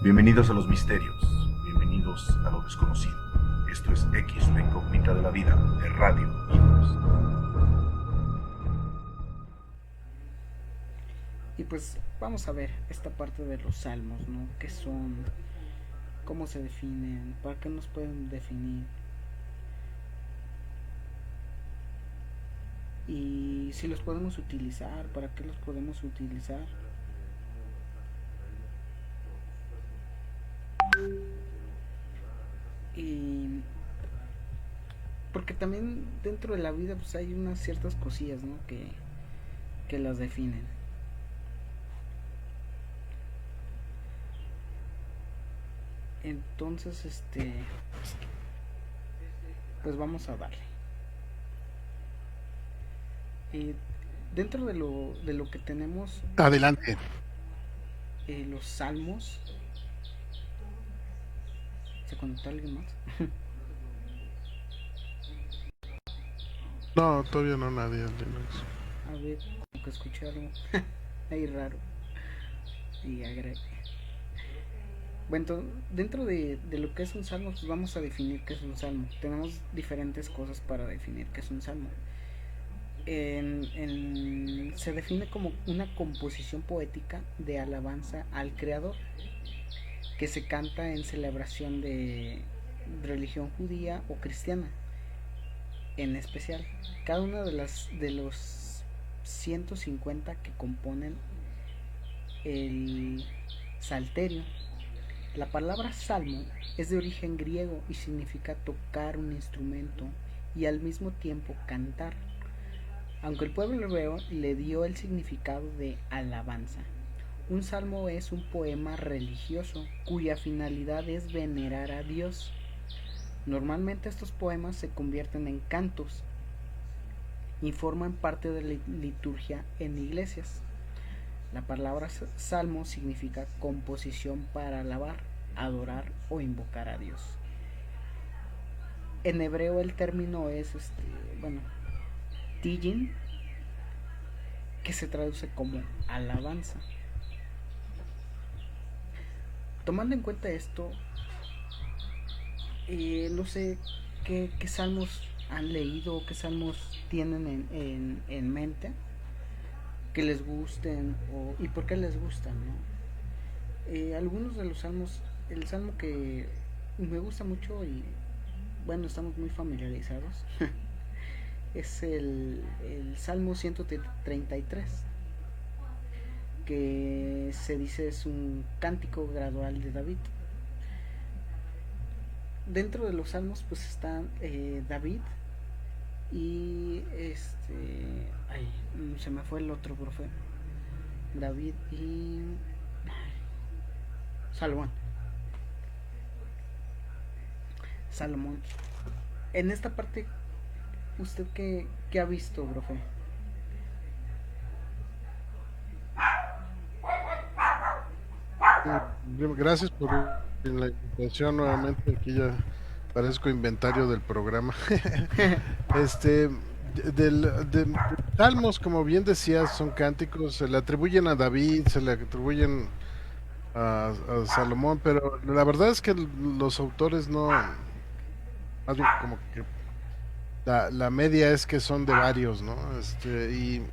Bienvenidos a los misterios, bienvenidos a lo desconocido. Esto es X, la incógnita de la vida, de Radio Mitos. Y pues vamos a ver esta parte de los salmos, ¿no? ¿Qué son? ¿Cómo se definen? ¿Para qué nos pueden definir? Y si los podemos utilizar, ¿para qué los podemos utilizar? Y porque también dentro de la vida pues hay unas ciertas cosillas, ¿no? Que las definen. Entonces, pues vamos a darle. Eh, Dentro de lo que tenemos, Adelante. los salmos, ¿se conectó alguien más? No, todavía no nadie, Linux. A ver, como que escuché algo ahí raro y agregué. Bueno, dentro de lo que es un salmo, pues vamos a definir qué es un salmo. Tenemos diferentes cosas para definir qué es un salmo. Se define como una composición poética de alabanza al Creador que se canta en celebración de religión judía o cristiana en especial. Cada una de los 150 que componen el salterio. La palabra salmo es de origen griego y significa tocar un instrumento y al mismo tiempo cantar, aunque el pueblo hebreo le dio el significado de alabanza. Un salmo es un poema religioso cuya finalidad es venerar a Dios. Normalmente estos poemas se convierten en cantos y forman parte de la liturgia en iglesias. La palabra salmo significa composición para alabar, adorar o invocar a Dios. En hebreo el término es tillin, que se traduce como alabanza. Tomando en cuenta esto, no sé qué salmos han leído o qué salmos tienen en mente que les gusten y por qué les gustan, ¿no? Algunos de los salmos, el salmo que me gusta mucho y bueno, estamos muy familiarizados, es el Salmo 133, que se dice es un cántico gradual de David. Dentro de los salmos pues están David y ay, se me fue el otro, profe. David y Salomón. Salomón. En esta parte, ¿usted qué ha visto, profe? Gracias por la invitación nuevamente. Aquí ya parezco inventario del programa. este, de Salmos, como bien decías, son cánticos. Se le atribuyen a David, se le atribuyen a Salomón, pero la verdad es que los autores no, más bien como que la media es que son de varios, ¿no? Y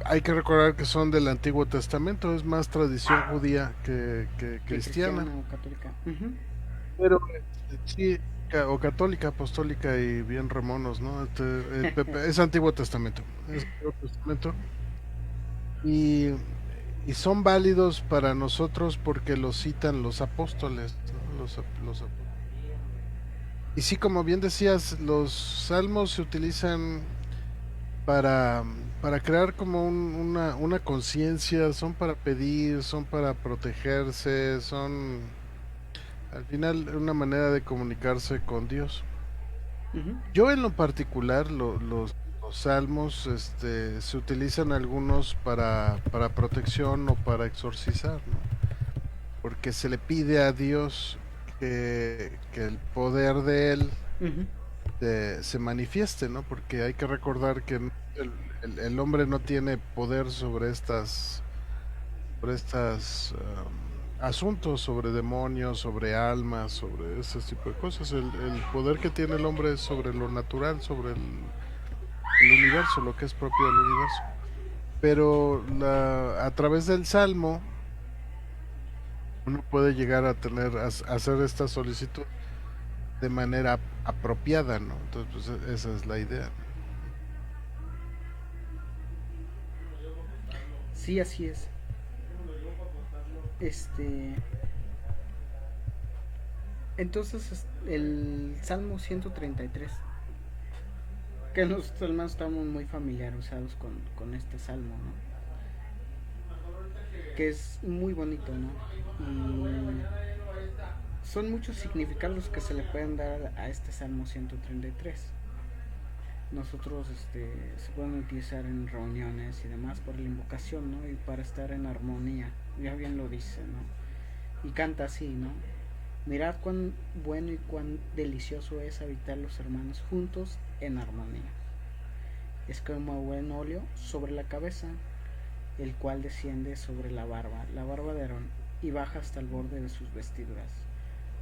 hay que recordar que son del Antiguo Testamento, es más tradición judía que Que cristiana, cristiana o católica. pero sí, o católica, apostólica y bien remonos, ¿no? Es Antiguo Testamento, es Antiguo Testamento y, y son válidos para nosotros porque los citan los apóstoles, ¿no? Y sí, como bien decías, los salmos se utilizan para, para crear como una conciencia, son para pedir, son para protegerse, son al final una manera de comunicarse con Dios. Uh-huh. Yo en lo particular, los salmos se utilizan algunos para protección o para exorcizar, ¿no? Porque se le pide a Dios que el poder de Él Uh-huh. se manifieste, ¿no? Porque hay que recordar que el hombre no tiene poder sobre estas asuntos, sobre demonios, sobre almas, sobre ese tipo de cosas. El poder que tiene el hombre es sobre lo natural, sobre el universo, lo que es propio del universo. Pero a través del Salmo uno puede llegar a hacer esta solicitud de manera apropiada, ¿no? Entonces, pues, esa es la idea. Sí, así es. Este, entonces el Salmo 133, que nosotros hermanos estamos muy familiarizados con este salmo, ¿no? Que es muy bonito, ¿no? Y son muchos significados que se le pueden dar a este Salmo 133. Nosotros se pueden utilizar en reuniones y demás por la invocación, ¿no? Y para estar en armonía, ya bien lo dice, ¿no? Y canta así, ¿no? Mirad cuán bueno y cuán delicioso es habitar los hermanos juntos en armonía. Es como buen óleo sobre la cabeza, el cual desciende sobre la barba de Aarón, y baja hasta el borde de sus vestiduras,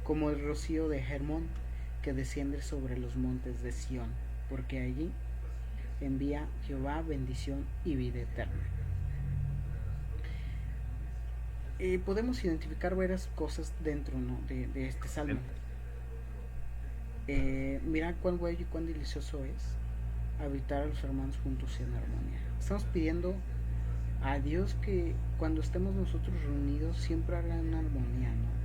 como el rocío de Hermón, que desciende sobre los montes de Sión, porque allí envía Jehová bendición y vida eterna. Podemos identificar varias cosas dentro, ¿no? de este salmo. Mira cuán bueno y cuán delicioso es habitar a los hermanos juntos y en armonía. Estamos pidiendo a Dios que cuando estemos nosotros reunidos siempre haga una armonía, ¿no?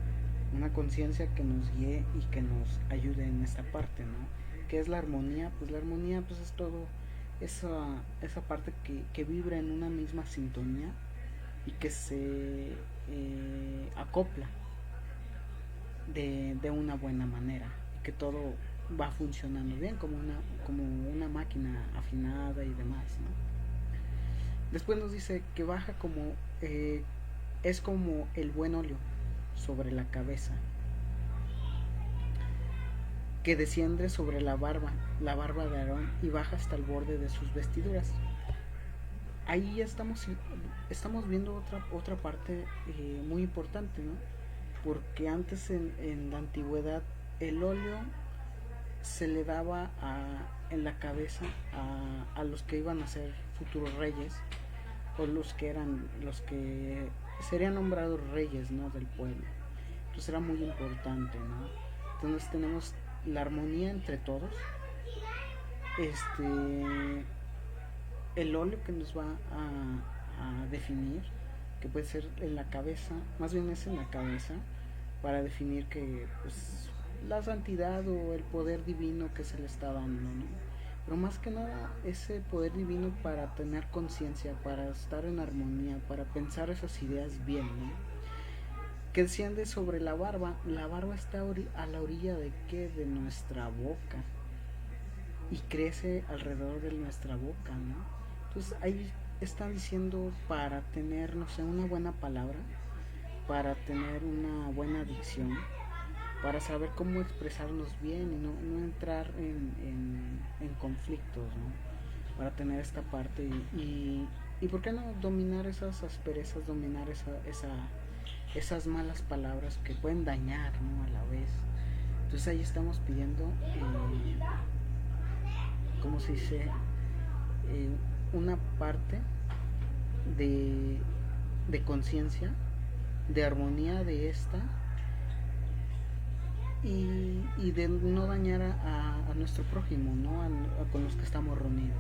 Una conciencia que nos guíe y que nos ayude en esta parte, ¿no? ¿Qué es la armonía? Pues la armonía pues es todo esa parte que vibra en una misma sintonía y que se acopla de una buena manera, y que todo va funcionando bien como una máquina afinada y demás, ¿no? Después nos dice que baja es como el buen óleo sobre la cabeza, que desciende sobre la barba de Aarón, y baja hasta el borde de sus vestiduras. Ahí estamos viendo otra parte muy importante, ¿no? Porque antes en la antigüedad el óleo se le daba en la cabeza a los que iban a ser futuros reyes, o los que serían nombrados reyes, ¿no? Del pueblo. Entonces era muy importante, ¿no? Entonces tenemos la armonía entre todos, el óleo que nos va a definir, que puede ser en la cabeza, más bien es en la cabeza, para definir que pues la santidad o el poder divino que se le está dando, ¿no? Pero más que nada ese poder divino para tener conciencia, para estar en armonía, para pensar esas ideas bien, ¿no? Que desciende sobre la barba está a la orilla de ¿qué? De nuestra boca, y crece alrededor de nuestra boca, ¿no? Entonces ahí está diciendo para tener, no sé, una buena palabra, para tener una buena dicción, para saber cómo expresarnos bien y no entrar en conflictos, ¿no? Para tener esta parte y ¿por qué no dominar esas asperezas, dominar esas malas palabras que pueden dañar, ¿no? A la vez. Entonces ahí estamos pidiendo, ¿cómo se dice? Una parte de conciencia, de armonía de esta, y de no dañar a nuestro prójimo, ¿no? Con los que estamos reunidos.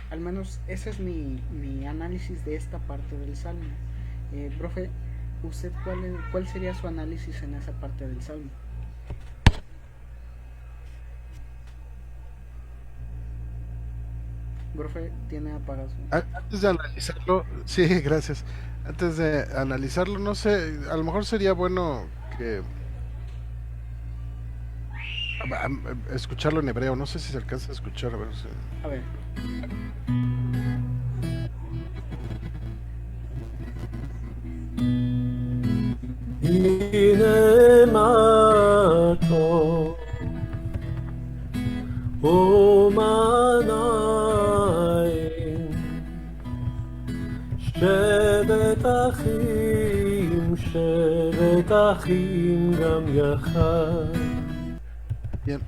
Al menos ese es mi análisis de esta parte del Salmo. Profe, ¿usted cuál sería su análisis en esa parte del Salmo? Profe, tiene apagado. Antes de analizarlo, sí, gracias. Antes de analizarlo, no sé, a lo mejor sería bueno que escucharlo en hebreo. No sé si se alcanza a escuchar, a ver. A ver. הנה מה טוב ומה נעים שבת אחים שבת אחים גם יחד. Bien,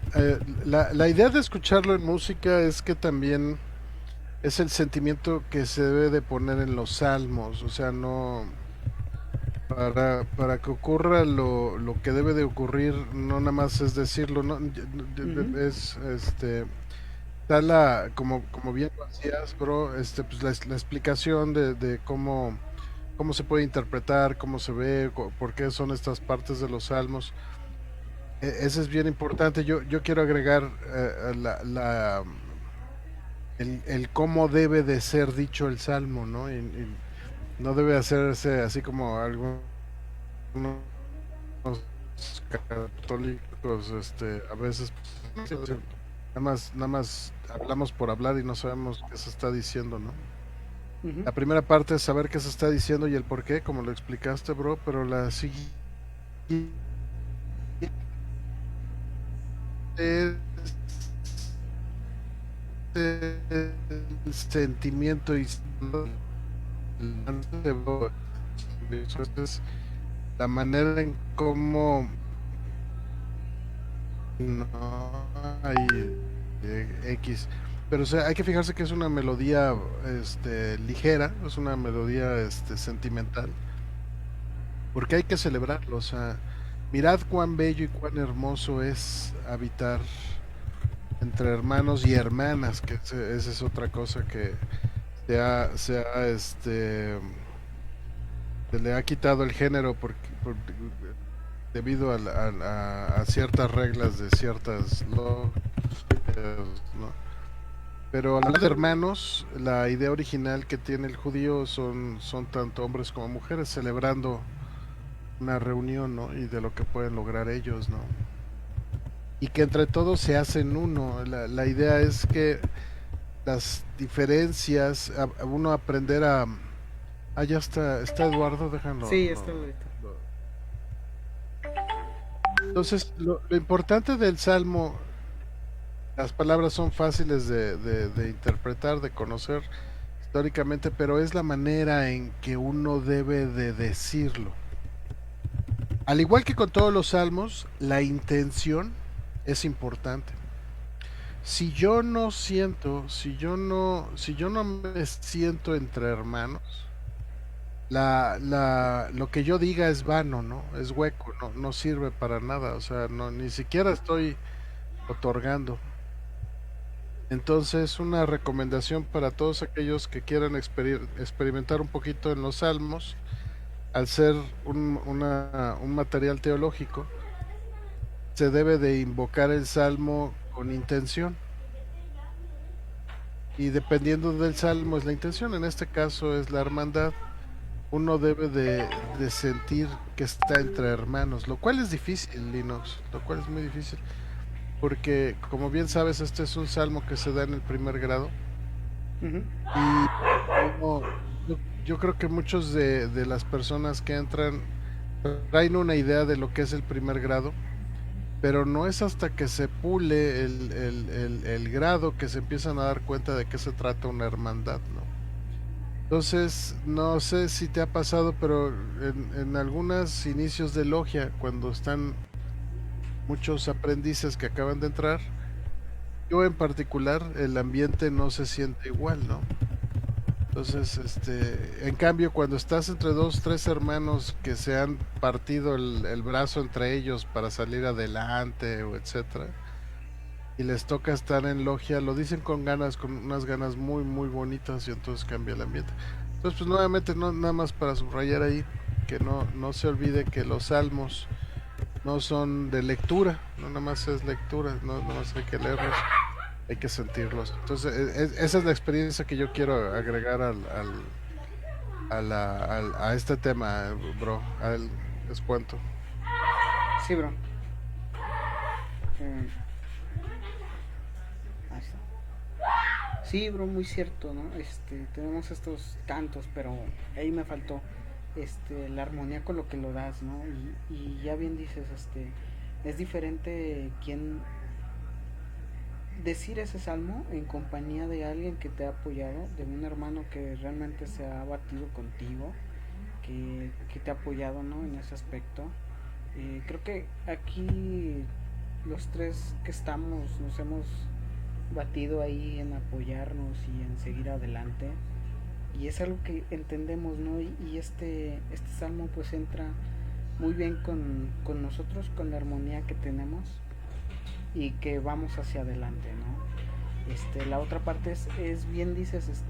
la idea de escucharlo en música es que también es el sentimiento que se debe de poner en los salmos, o sea, no para que ocurra lo que debe de ocurrir, no nada más es decirlo, no Ujú, es está la como bien lo hacías, bro, pues la explicación de cómo se puede interpretar, cómo se ve, por qué son estas partes de los salmos. Ese es bien importante. Yo quiero agregar el cómo debe de ser dicho el salmo, ¿no? Y no debe hacerse así como algunos católicos, a veces pues, nada más hablamos por hablar y no sabemos qué se está diciendo, ¿no? ujú. La primera parte es saber qué se está diciendo y el por qué, como lo explicaste, bro, pero la siguiente es el sentimiento y es la manera en cómo no hay X, pero o sea, hay que fijarse que es una melodía ligera, es una melodía sentimental, porque hay que celebrarlo, o sea, mirad cuán bello y cuán hermoso es habitar entre hermanos y hermanas, que esa es otra cosa que se le ha quitado el género debido a ciertas reglas de ciertas ¿no? Pero al hablar de hermanos, la idea original que tiene el judío son tanto hombres como mujeres celebrando una reunión, ¿no? Y de lo que pueden lograr ellos, ¿no? Y que entre todos se hacen uno. La idea es que las diferencias, uno aprender a... Ah, ya está Eduardo, déjalo. Sí, está ahorita. Entonces, lo importante del Salmo, las palabras son fáciles de interpretar, de conocer históricamente, pero es la manera en que uno debe de decirlo. Al igual que con todos los salmos, la intención es importante. Si yo no siento, si yo no me siento entre hermanos, lo que yo diga es vano, ¿no? Es hueco, no sirve para nada, o sea, no, ni siquiera estoy otorgando. Entonces, una recomendación para todos aquellos que quieran experimentar un poquito en los salmos, al ser un material teológico, se debe de invocar el salmo con intención. Y dependiendo del salmo es la intención, en este caso es la hermandad. Uno debe de sentir que está entre hermanos, lo cual es difícil, Linux, lo cual es muy difícil, porque como bien sabes, este es un salmo que se da en el primer grado Ujú. y uno- yo creo que muchos de las personas que entran traen una idea de lo que es el primer grado, pero no es hasta que se pule el grado que se empiezan a dar cuenta de qué se trata una hermandad, ¿no? Entonces, no sé si te ha pasado, pero en algunos inicios de logia, cuando están muchos aprendices que acaban de entrar, yo en particular, el ambiente no se siente igual, ¿no? Entonces, en cambio, cuando estás entre dos, tres hermanos que se han partido el brazo entre ellos para salir adelante o etcétera, y les toca estar en logia, lo dicen con ganas, con unas ganas muy, muy bonitas y entonces cambia el ambiente. Entonces, pues nuevamente, no, nada más para subrayar ahí, que no se olvide que los salmos no son de lectura, no nada más es lectura, no nada más hay que leerlos, hay que sentirlos. Entonces, esa es la experiencia que yo quiero agregar a este tema, bro. Les cuento. Sí, bro. Eh, ahí está. Sí, bro, muy cierto, ¿no? Tenemos estos cantos, pero ahí me faltó la armonía con lo que lo das, ¿no? Y ya bien dices, es diferente quien decir ese salmo en compañía de alguien que te ha apoyado, de un hermano que realmente se ha batido contigo, que te ha apoyado, ¿no? En ese aspecto. Creo que aquí los tres que estamos nos hemos batido ahí en apoyarnos y en seguir adelante, y es algo que entendemos, ¿no? Y este salmo pues entra muy bien con nosotros, con la armonía que tenemos y que vamos hacia adelante, ¿no? La otra parte es bien dices,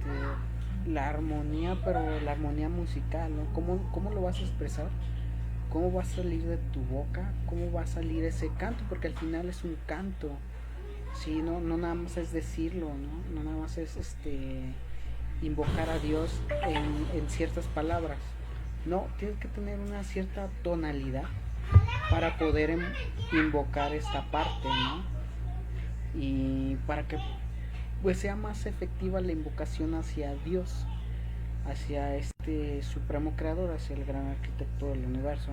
la armonía, pero la armonía musical, ¿no? ¿Cómo lo vas a expresar? ¿Cómo va a salir de tu boca? ¿Cómo va a salir ese canto? Porque al final es un canto, ¿sí? No nada más es decirlo, ¿no? No nada más es invocar a Dios en ciertas palabras. No, tienes que tener una cierta tonalidad para poder invocar esta parte, ¿no? Y para que pues sea más efectiva la invocación hacia Dios, hacia este supremo creador, hacia el gran arquitecto del universo,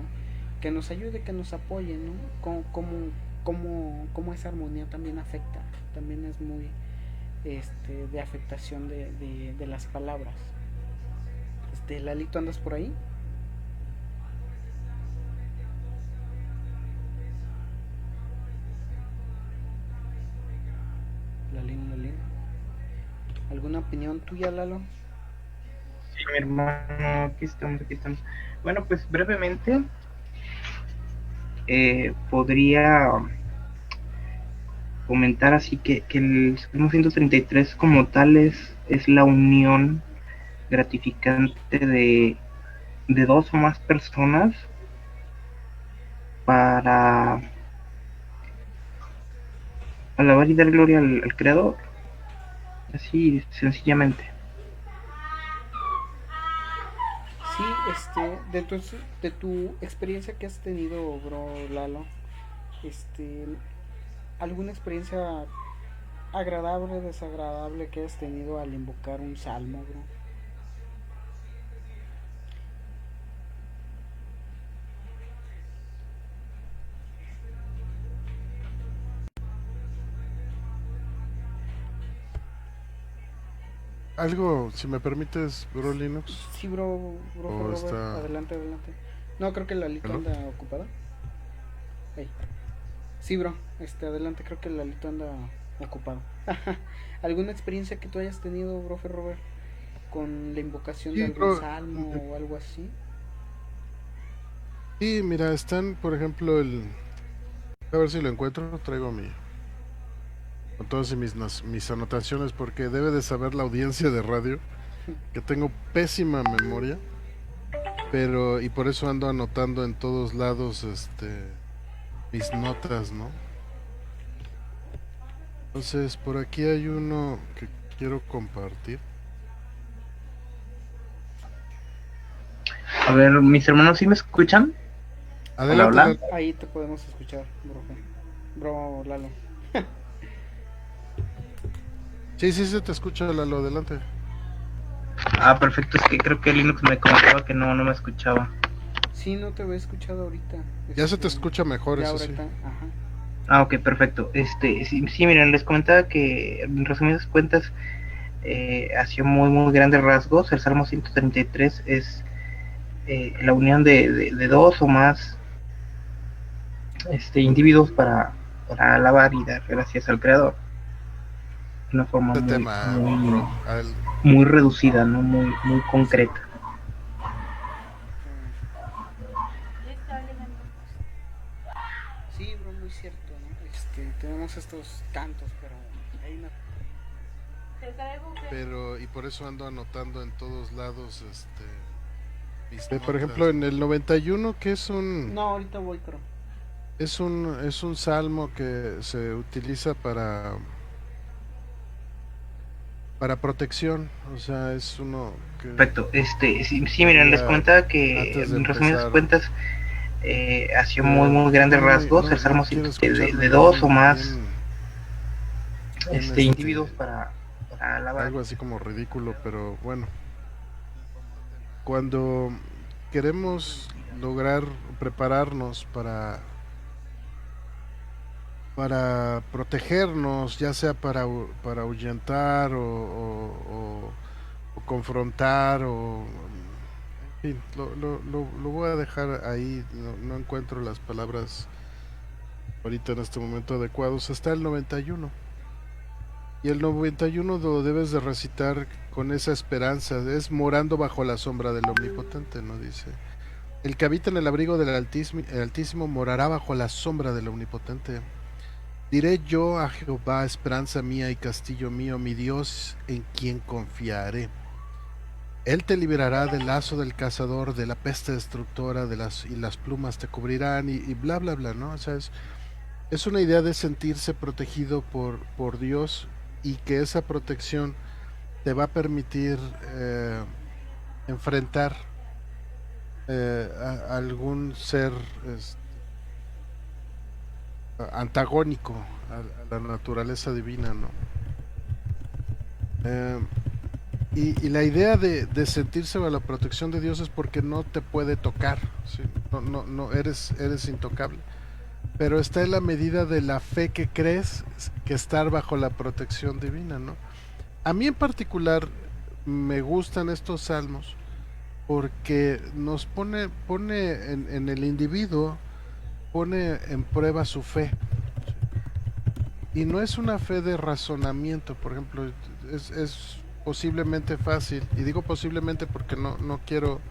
que nos ayude, que nos apoye, ¿no? Cómo esa armonía también afecta, también es muy de afectación de las palabras. Lalito, ¿andas por ahí? Lalín. ¿Alguna opinión tuya, Lalo? Sí, mi hermano, aquí estamos. Bueno, pues brevemente podría comentar así que el Salmo 133 como tal es la unión gratificante de dos o más personas para alabar y dar gloria al Creador, así sencillamente. Sí, de tu experiencia que has tenido, bro Lalo, ¿alguna experiencia agradable, desagradable que hayas tenido al invocar un salmo, bro? Algo, si me permites, bro Linux. Sí, bro Robert, está... adelante. No, creo que Lalito anda ocupado. Hey. Sí, bro, adelante, creo que Lalito anda ocupado. ¿Alguna experiencia que tú hayas tenido, profe Robert, con la invocación de algún salmo o algo así? Sí, mira, están, por ejemplo, a ver si lo encuentro, traigo con todas mis anotaciones, porque debe de saber la audiencia de radio que tengo pésima memoria, y por eso ando anotando en todos lados mis notas, ¿no? Entonces, por aquí hay uno que quiero compartir. A ver, mis hermanos, ¿sí me escuchan? Adelante. Hola. Ahí te podemos escuchar, bro Lalo. Sí, se te escucha, Lalo, adelante. Ah, perfecto, es que creo que Linux me comentaba que no me escuchaba. Sí, no te había escuchado ahorita. Ya se te escucha mejor, eso ahorita, sí. Ajá. Ah, ok, perfecto. Sí, miren, les comentaba que en resumidas cuentas, hacia muy grandes rasgos, el Salmo 133 es la unión de dos o más individuos para alabar y dar gracias al Creador. De una forma muy reducida, ¿no? Muy concreta. Sí, bro, muy cierto, ¿no? Tenemos estos cantos, pero hay una... Y por eso ando anotando en todos lados, por ejemplo, en el 91, que es un... No, ahorita voy, creo. Es un salmo que se utiliza para protección, o sea, es uno que... Perfecto, sí, miren, les comentaba que en resumidas cuentas, hacia muy grandes rasgos, el Salmo 133 de dos o más individuos para alabar. Algo así como ridículo, pero bueno. Cuando queremos lograr prepararnos para protegernos, ya sea para ahuyentar o confrontar, o en fin, lo voy a dejar ahí, no encuentro las palabras ahorita en este momento adecuados. Está el 91. Y el 91 lo debes de recitar con esa esperanza, es morando bajo la sombra del Omnipotente, ¿no? Dice, el que habita en el abrigo del Altísimo morará bajo la sombra del Omnipotente. Diré yo a Jehová, esperanza mía y castillo mío, mi Dios, en quien confiaré. Él te liberará del lazo del cazador, de la peste destructora, y las plumas te cubrirán, y bla, bla, bla, ¿no? O sea, es una idea de sentirse protegido por Dios, y que esa protección te va a permitir enfrentar a algún ser antagónico a la naturaleza divina, ¿no? Y la idea de sentirse bajo la protección de Dios es porque no te puede tocar, ¿sí? No eres intocable. Pero está en la medida de la fe que crees que estar bajo la protección divina, ¿no? A mí en particular me gustan estos salmos porque nos pone en el individuo, pone en prueba su fe. Y no es una fe de razonamiento, por ejemplo, es posiblemente fácil, y digo posiblemente porque no quiero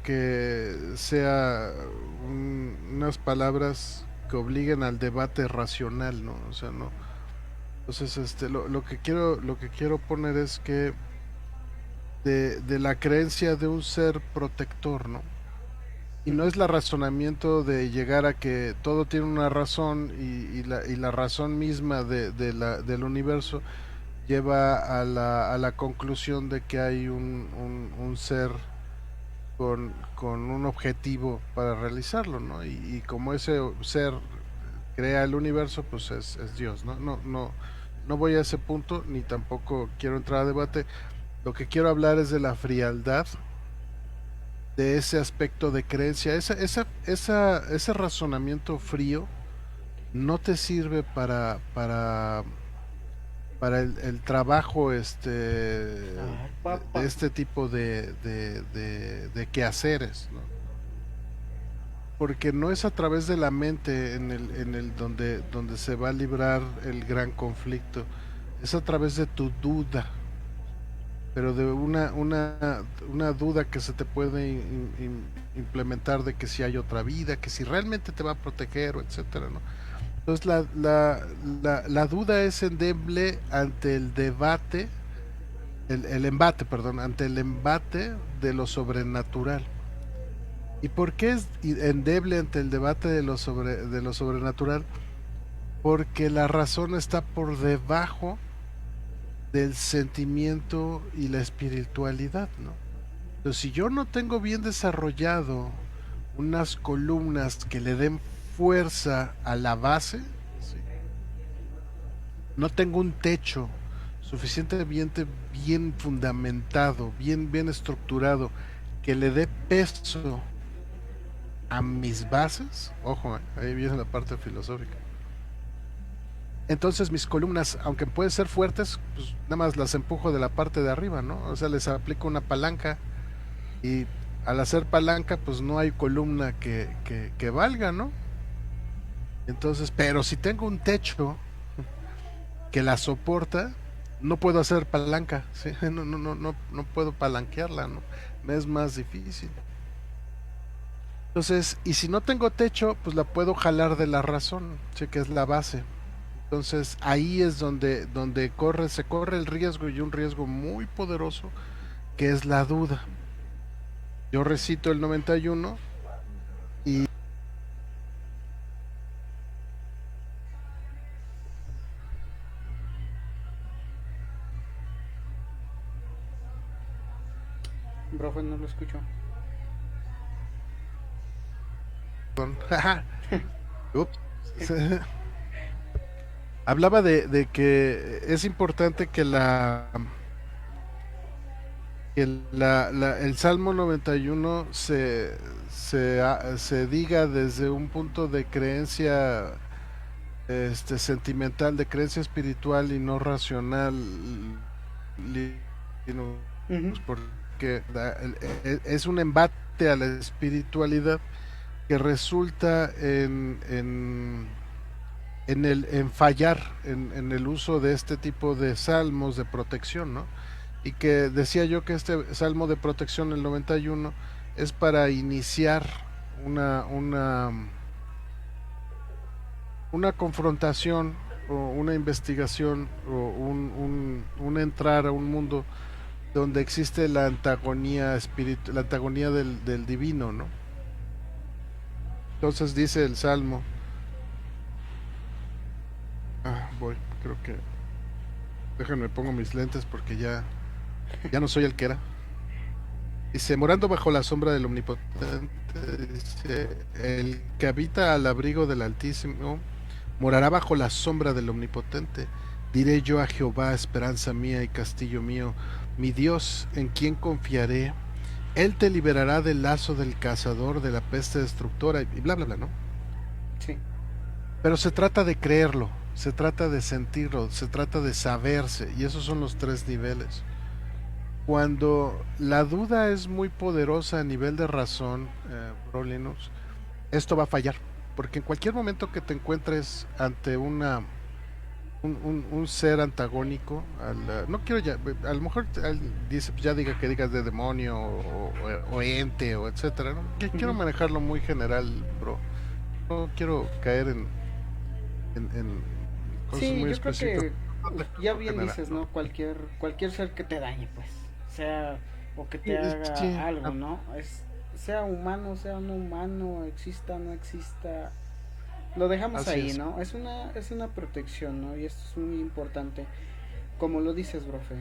que sea unas palabras que obliguen al debate racional, ¿no? O sea, no. Entonces, lo que quiero poner es que de la creencia de un ser protector, ¿no? Y no es el razonamiento de llegar a que todo tiene una razón y la razón misma del universo lleva a la conclusión de que hay un ser con un objetivo para realizarlo, ¿no? Y como ese ser crea el universo, pues es Dios, ¿no? No voy a ese punto, ni tampoco quiero entrar a debate. Lo que quiero hablar es de la frialdad de ese aspecto de creencia. Ese razonamiento frío no te sirve para el trabajo de este tipo de quehaceres, ¿no? Porque no es a través de la mente en el donde se va a librar el gran conflicto, es a través de tu duda, pero de una duda que se te puede implementar de que si hay otra vida, que si realmente te va a proteger, o etcétera, ¿no? Entonces la duda es endeble ante el debate, el embate, perdón, ante el embate de lo sobrenatural. ¿Y por qué es endeble ante el debate de lo sobrenatural? Porque la razón está por debajo del sentimiento y la espiritualidad, ¿no? Entonces, si yo no tengo bien desarrollado unas columnas que le den fuerza a la base, ¿sí? No tengo un techo suficientemente bien fundamentado, bien estructurado, que le dé peso a mis bases. Ojo, ahí viene la parte filosófica. Entonces mis columnas, aunque pueden ser fuertes, pues nada más las empujo de la parte de arriba, ¿no? O sea, les aplico una palanca, y al hacer palanca, pues no hay columna que valga, ¿no? Entonces, pero si tengo un techo que la soporta, no puedo hacer palanca, ¿sí? No puedo palanquearla, ¿no? Me es más difícil. Entonces, y si no tengo techo, pues la puedo jalar de la razón, ¿sí? Que es la base. Entonces ahí es donde se corre el riesgo, y un riesgo muy poderoso, que es la duda. Yo recito el 91 y Profe, no lo escucho. Ups. Hablaba de que es importante que el Salmo 91 se diga desde un punto de creencia sentimental, de creencia espiritual y no racional, Uh-huh. que es un embate a la espiritualidad que resulta en fallar en el uso de este tipo de salmos de protección, ¿no? Y que decía yo que este salmo de protección, el 91, es para iniciar una, una, una confrontación o una investigación o un entrar a un mundo donde existe la antagonía la antagonía del divino, ¿no? Entonces dice el salmo, creo que déjenme pongo mis lentes porque ya no soy el que era. Dice, morando bajo la sombra del Omnipotente, dice, el que habita al abrigo del Altísimo morará bajo la sombra del Omnipotente. Diré yo a Jehová, esperanza mía y castillo mío, mi Dios, en quien confiaré. Él te liberará del lazo del cazador, de la peste destructora, y bla, bla, bla, ¿no? Sí. Pero se trata de creerlo, se trata de sentirlo, se trata de saberse, y esos son los 3 niveles. Cuando la duda es muy poderosa a nivel de razón, Bro Linux, esto va a fallar, porque en cualquier momento que te encuentres ante un ser antagónico, no quiero ya, a lo mejor dice, ya digas de demonio o ente o etcétera, ¿no? Quiero manejarlo muy general, bro. No quiero caer en cosas muy específicas. Creo que ya bien dices, ¿no? Cualquier ser que te dañe, pues, sea o que te haga algo, ¿no? Sea humano, sea no humano, exista, no exista, lo dejamos así ahí, ¿no? Es una protección, ¿no? Y esto es muy importante. Como lo dices, brofe,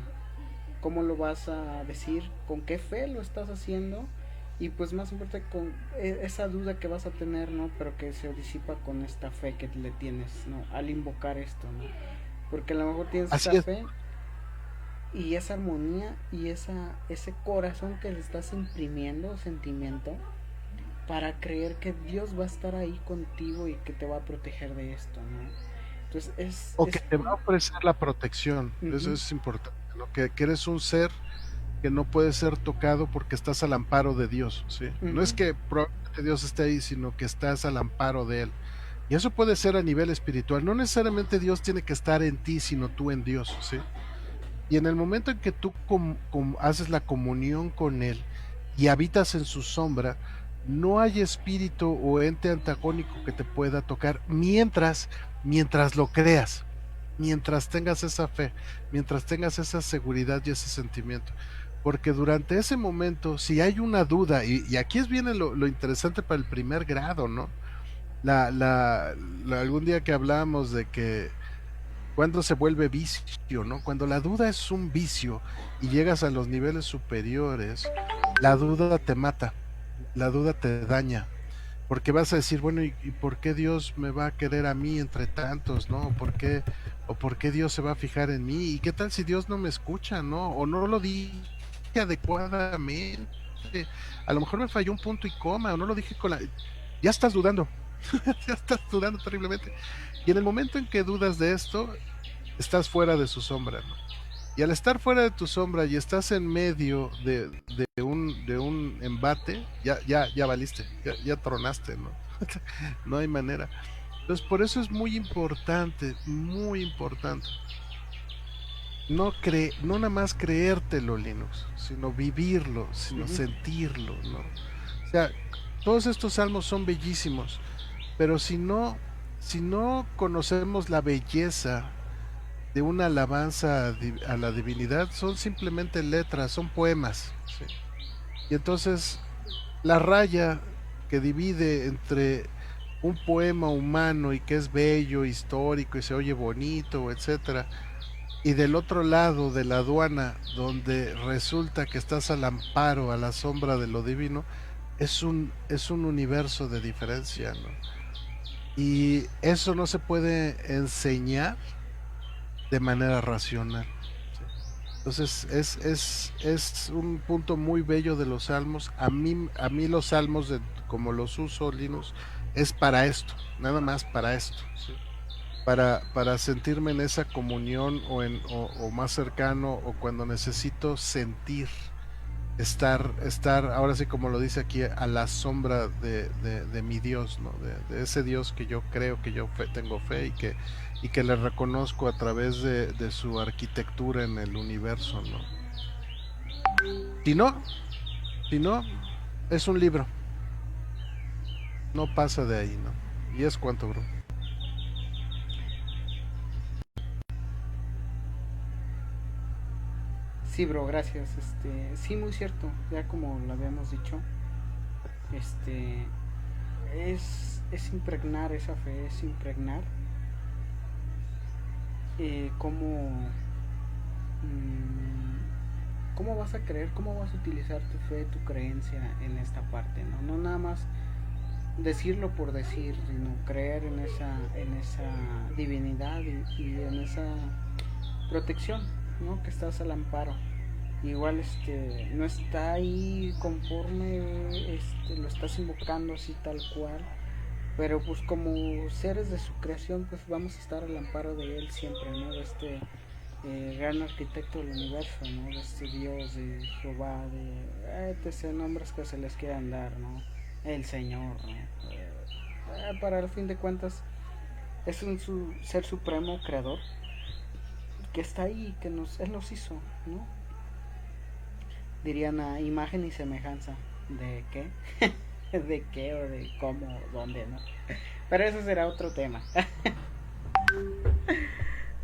¿cómo lo vas a decir? ¿Con qué fe lo estás haciendo? Y pues más importante, con esa duda que vas a tener, ¿no? Pero que se disipa con esta fe que le tienes, ¿no? Al invocar esto, ¿no? Porque a lo mejor tienes esa fe y esa armonía y ese corazón que le estás imprimiendo, sentimiento, para creer que Dios va a estar ahí contigo y que te va a proteger de esto, ¿no? Entonces que te va a ofrecer la protección. Eso es importante, ¿no? Que eres un ser que no puede ser tocado porque estás al amparo de Dios, ¿sí? No es que probablemente Dios esté ahí, sino que estás al amparo de Él. Y eso puede ser a nivel espiritual. No necesariamente Dios tiene que estar en ti, sino tú en Dios, ¿sí? Y en el momento en que tú haces la comunión con Él y habitas en su sombra, no hay espíritu o ente antagónico que te pueda tocar mientras lo creas, mientras tengas esa fe, mientras tengas esa seguridad y ese sentimiento. Porque durante ese momento, si hay una duda, y aquí viene lo interesante para el primer grado, ¿no? Algún día que hablamos de que cuando se vuelve vicio, ¿no? Cuando la duda es un vicio y llegas a los niveles superiores, la duda te mata, la duda te daña, porque vas a decir, bueno, ¿y por qué Dios me va a querer a mí entre tantos, ¿no? ¿Por qué Dios se va a fijar en mí? ¿Y qué tal si Dios no me escucha, ¿no? O no lo dije adecuadamente, a lo mejor me falló un punto y coma, o no lo dije ya estás dudando, ya estás dudando terriblemente. Y en el momento en que dudas de esto, estás fuera de su sombra, ¿no? Y al estar fuera de tu sombra y estás en medio de un embate, ya valiste, ya tronaste, ¿no? No hay manera. Entonces por eso es muy importante, no nada más creértelo, Linux, sino vivirlo, sino sentirlo, ¿no? O sea, todos estos salmos son bellísimos, pero si no conocemos la belleza de una alabanza a la divinidad, son simplemente letras, son poemas, ¿sí? Y entonces la raya que divide entre un poema humano y que es bello, histórico y se oye bonito, etcétera, y del otro lado de la aduana, donde resulta que estás al amparo, a la sombra de lo divino, es un universo de diferencia, ¿no? Y eso no se puede enseñar de manera racional. Entonces es un punto muy bello de los salmos. A mí los salmos, como los uso, Linux, es para esto, nada más para esto, ¿sí? Para sentirme en esa comunión o más cercano, o cuando necesito sentir estar, ahora sí como lo dice aquí, a la sombra de mi Dios, ¿no? De ese Dios que yo creo, que yo tengo fe y que le reconozco a través de su arquitectura en el universo, ¿no? Si no, si no, es un libro, no pasa de ahí, ¿no? Y es cuanto, bro. Sí, bro, gracias. Sí, muy cierto. Ya como lo habíamos dicho, este, es impregnar esa fe, es impregnar cómo, cómo vas a creer, cómo vas a utilizar tu fe, tu creencia en esta parte, ¿no? No nada más decirlo por decir, sino creer en esa divinidad y en esa protección, ¿no? Que estás al amparo. Igual no está ahí conforme lo estás invocando así tal cual, pero pues como seres de su creación pues vamos a estar al amparo de él siempre, ¿no? De gran arquitecto del universo, ¿no? De este Dios, de Jehová, de etc. nombres que se les quieran dar, ¿no? El Señor, ¿no? Para el fin de cuentas es un ser supremo creador que está ahí, que él nos hizo, ¿no? Dirían a imagen y semejanza. ¿De qué? ¿De qué o de cómo o dónde, no? Pero eso será otro tema.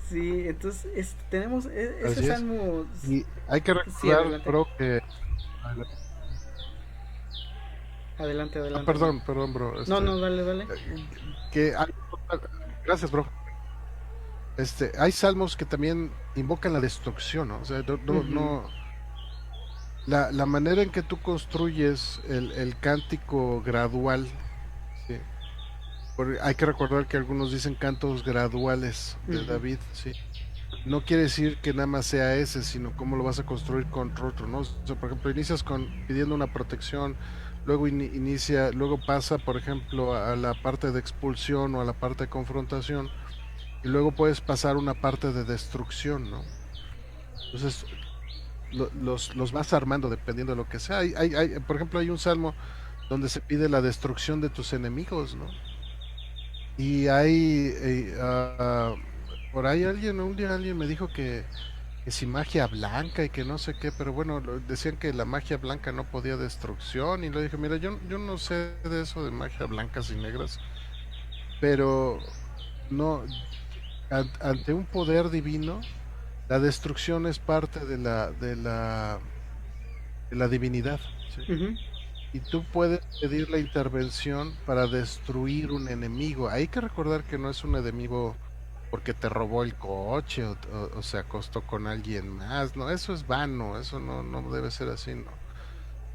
Sí, entonces tenemos ese salmo. Y hay que recordar, sí, bro, que... Adelante. perdón, bro. No, dale. Que hay... Gracias, bro. Hay salmos que también invocan la destrucción, ¿no? O sea, no la manera en que tú construyes el cántico gradual, ¿sí? Hay que recordar que algunos dicen cantos graduales de David, ¿sí? No quiere decir que nada más sea ese, sino cómo lo vas a construir con otro, ¿no? O sea, por ejemplo, inicias pidiendo una protección, luego luego pasa, por ejemplo, a la parte de expulsión o a la parte de confrontación, y luego puedes pasar a una parte de destrucción, ¿no? Entonces, los vas armando dependiendo de lo que sea. Por ejemplo, hay un salmo donde se pide la destrucción de tus enemigos, ¿no? Y por ahí un día alguien me dijo que si magia blanca y que no sé qué, pero bueno, decían que la magia blanca no podía destrucción y le dije, mira, yo no sé de eso de magia blancas y negras, pero no, ante un poder divino, la destrucción es parte de la divinidad, ¿sí? Y tú puedes pedir la intervención para destruir un enemigo. Hay que recordar que no es un enemigo porque te robó el coche o se acostó con alguien más, no, eso es vano, eso no debe ser así, no.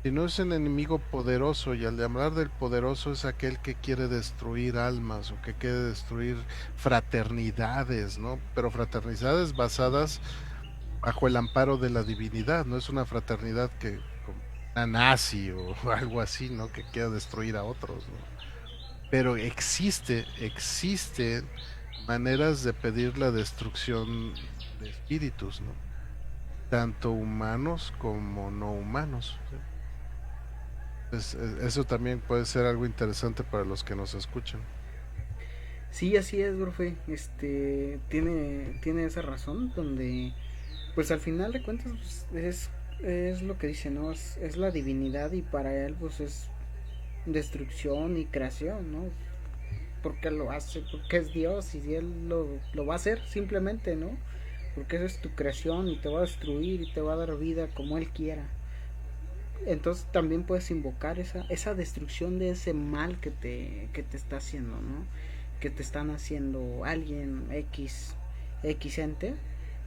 Si no es un enemigo poderoso, y al hablar del poderoso es aquel que quiere destruir almas o que quiere destruir fraternidades, ¿no? Pero fraternidades basadas bajo el amparo de la divinidad, no es una fraternidad que una nazi o algo así, ¿no? Que quiera destruir a otros, ¿no? Pero existen maneras de pedir la destrucción de espíritus, ¿no? Tanto humanos como no humanos, ¿sí? Pues, eso también puede ser algo interesante para los que nos escuchan. Sí, así es, profe. Tiene esa razón donde, pues al final de cuentas, pues, es lo que dice, ¿no? Es la divinidad y para él, pues es destrucción y creación, ¿no? Porque lo hace, porque es Dios y él lo va a hacer simplemente, ¿no? Porque esa es tu creación y te va a destruir y te va a dar vida como él quiera. Entonces también puedes invocar esa destrucción de ese mal que te está haciendo, ¿no? Que te están haciendo alguien X ente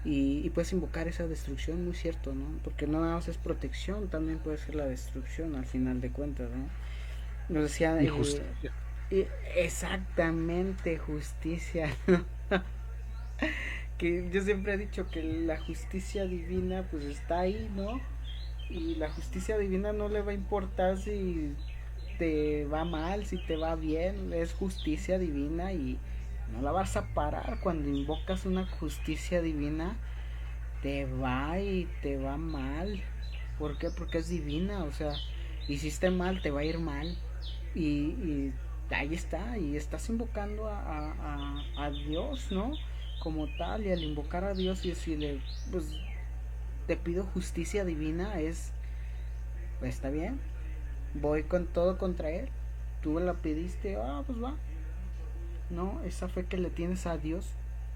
y puedes invocar esa destrucción, muy cierto, ¿no? Porque no nada más es protección, también puede ser la destrucción al final de cuentas, ¿no? Nos decía justicia. Exactamente, justicia, ¿no? Que yo siempre he dicho que la justicia divina pues está ahí, ¿no? Y la justicia divina no le va a importar si te va mal, si te va bien, es justicia divina y no la vas a parar. Cuando invocas una justicia divina, te va y te va mal. ¿Por qué? Porque es divina, o sea, hiciste mal, te va a ir mal. Y ahí está, y estás invocando a Dios, ¿no? Como tal, y al invocar a Dios y decirle, pues te pido justicia divina, pues está bien, voy con todo contra él. Tú me la pediste, pues va, ¿no? Esa fe que le tienes a Dios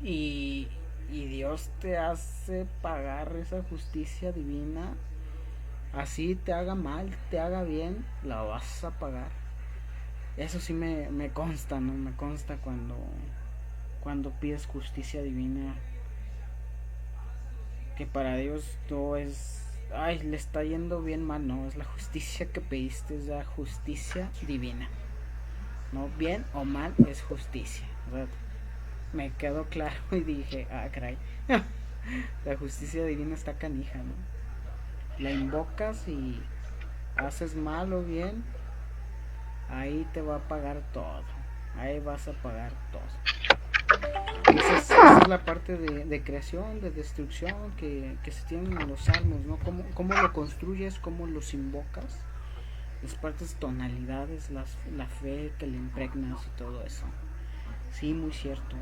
y, y Dios te hace pagar esa justicia divina. Así te haga mal, te haga bien, la vas a pagar. Eso sí me consta, ¿no? Me consta cuando pides justicia divina, que para Dios no es, ay, le está yendo bien mal, no, es la justicia que pediste, es la justicia divina. No, bien o mal es justicia. O sea, me quedó claro y dije, caray, la justicia divina está canija, ¿no? La invocas y haces mal o bien, ahí te va a pagar todo. Ahí vas a pagar todo. Esa es la parte de creación, de destrucción que se tienen en los salmos, ¿no? Cómo lo construyes, cómo los invocas, las partes tonalidades, la fe que le impregnas y todo eso. Sí, muy cierto.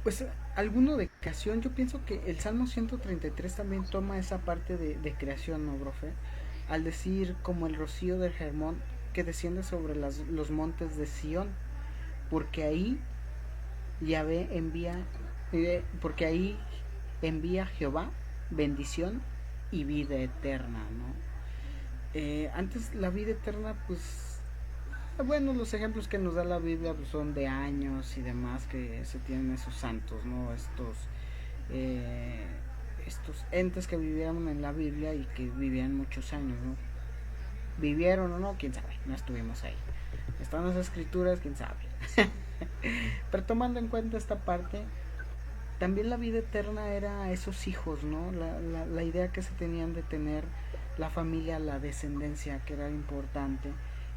Pues alguno de creación, yo pienso que el Salmo 133 también toma esa parte de creación, ¿no, profe? Al decir como el rocío del Hermón que desciende sobre los montes de Sión, porque ahí Yahvé envía, porque ahí envía Jehová bendición y vida eterna, ¿no? Antes la vida eterna, pues, bueno, los ejemplos que nos da la Biblia pues, son de años y demás que se tienen esos santos, ¿no? Estos entes que vivieron en la Biblia y que vivían muchos años, ¿no? ¿Vivieron o no? ¿Quién sabe? No estuvimos ahí. ¿Están las escrituras? ¿Quién sabe? Pero tomando en cuenta esta parte, también la vida eterna era esos hijos, ¿no? La idea que se tenían de tener la familia, la descendencia, que era importante.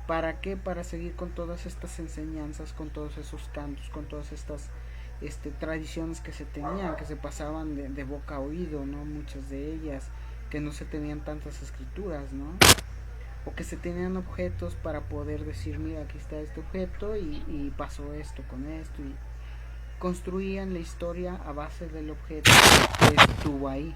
¿Para qué? Para seguir con todas estas enseñanzas, con todos esos cantos, con todas estas tradiciones que se tenían, que se pasaban de boca a oído, ¿no? Muchas de ellas, que no se tenían tantas escrituras, ¿no? O que se tenían objetos para poder decir, mira, aquí está este objeto y pasó esto con esto, y construían la historia a base del objeto que estuvo ahí.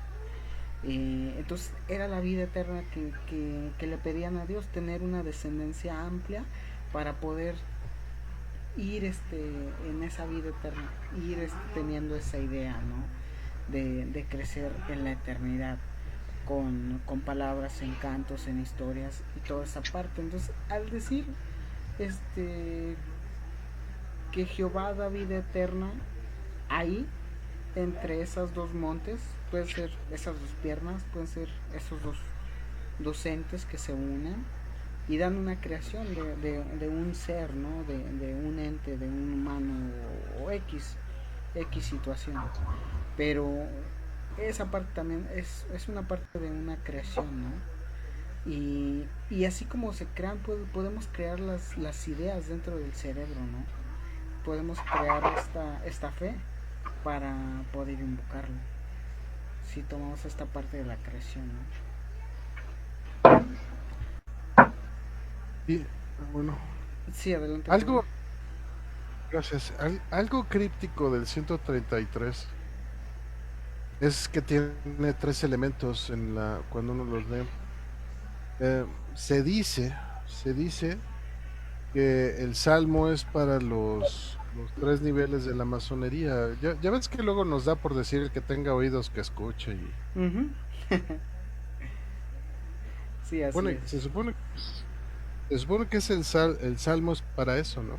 Entonces era la vida eterna que le pedían a Dios, tener una descendencia amplia para poder ir en esa vida eterna, ir teniendo esa idea, ¿no? De crecer en la eternidad con palabras, en cantos, en historias y toda esa parte. Entonces al decir que Jehová da vida eterna, ahí entre esas dos montes, pueden ser esas dos piernas, pueden ser esos dos entes que se unen y dan una creación de un ser, ¿no? De un ente, de un humano o X situación. Pero esa parte también es una parte de una creación, ¿no? Y así como se crean, podemos crear las ideas dentro del cerebro, ¿no? Podemos crear esta fe para poder invocarlo, si tomamos esta parte de la creación, ¿no? Y bueno, Sí, adelante. algo, gracias, algo críptico del 133 es que tiene tres elementos cuando uno los lee. Se dice que el salmo es para los tres niveles de la masonería. Ya ves que luego nos da por decir el que tenga oídos que escuche. Uh-huh. Sí, así bueno, es. se supone que es el salmo es para eso, ¿no?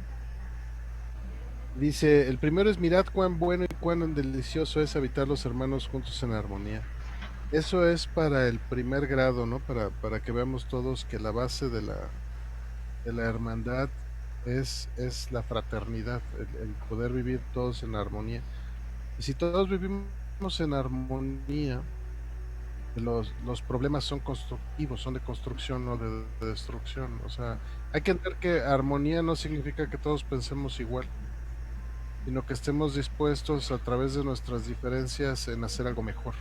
Dice, el primero es mirad cuán bueno y cuán delicioso es habitar los hermanos juntos en armonía. Eso es para el primer grado, ¿no? Para que veamos todos que la base de la hermandad es la fraternidad, el poder vivir todos en armonía. Y si todos vivimos en armonía, los problemas son constructivos, son de construcción, no de destrucción. O sea, hay que entender que armonía no significa que todos pensemos igual. sino que estemos dispuestos a través de nuestras diferencias en hacer algo mejor.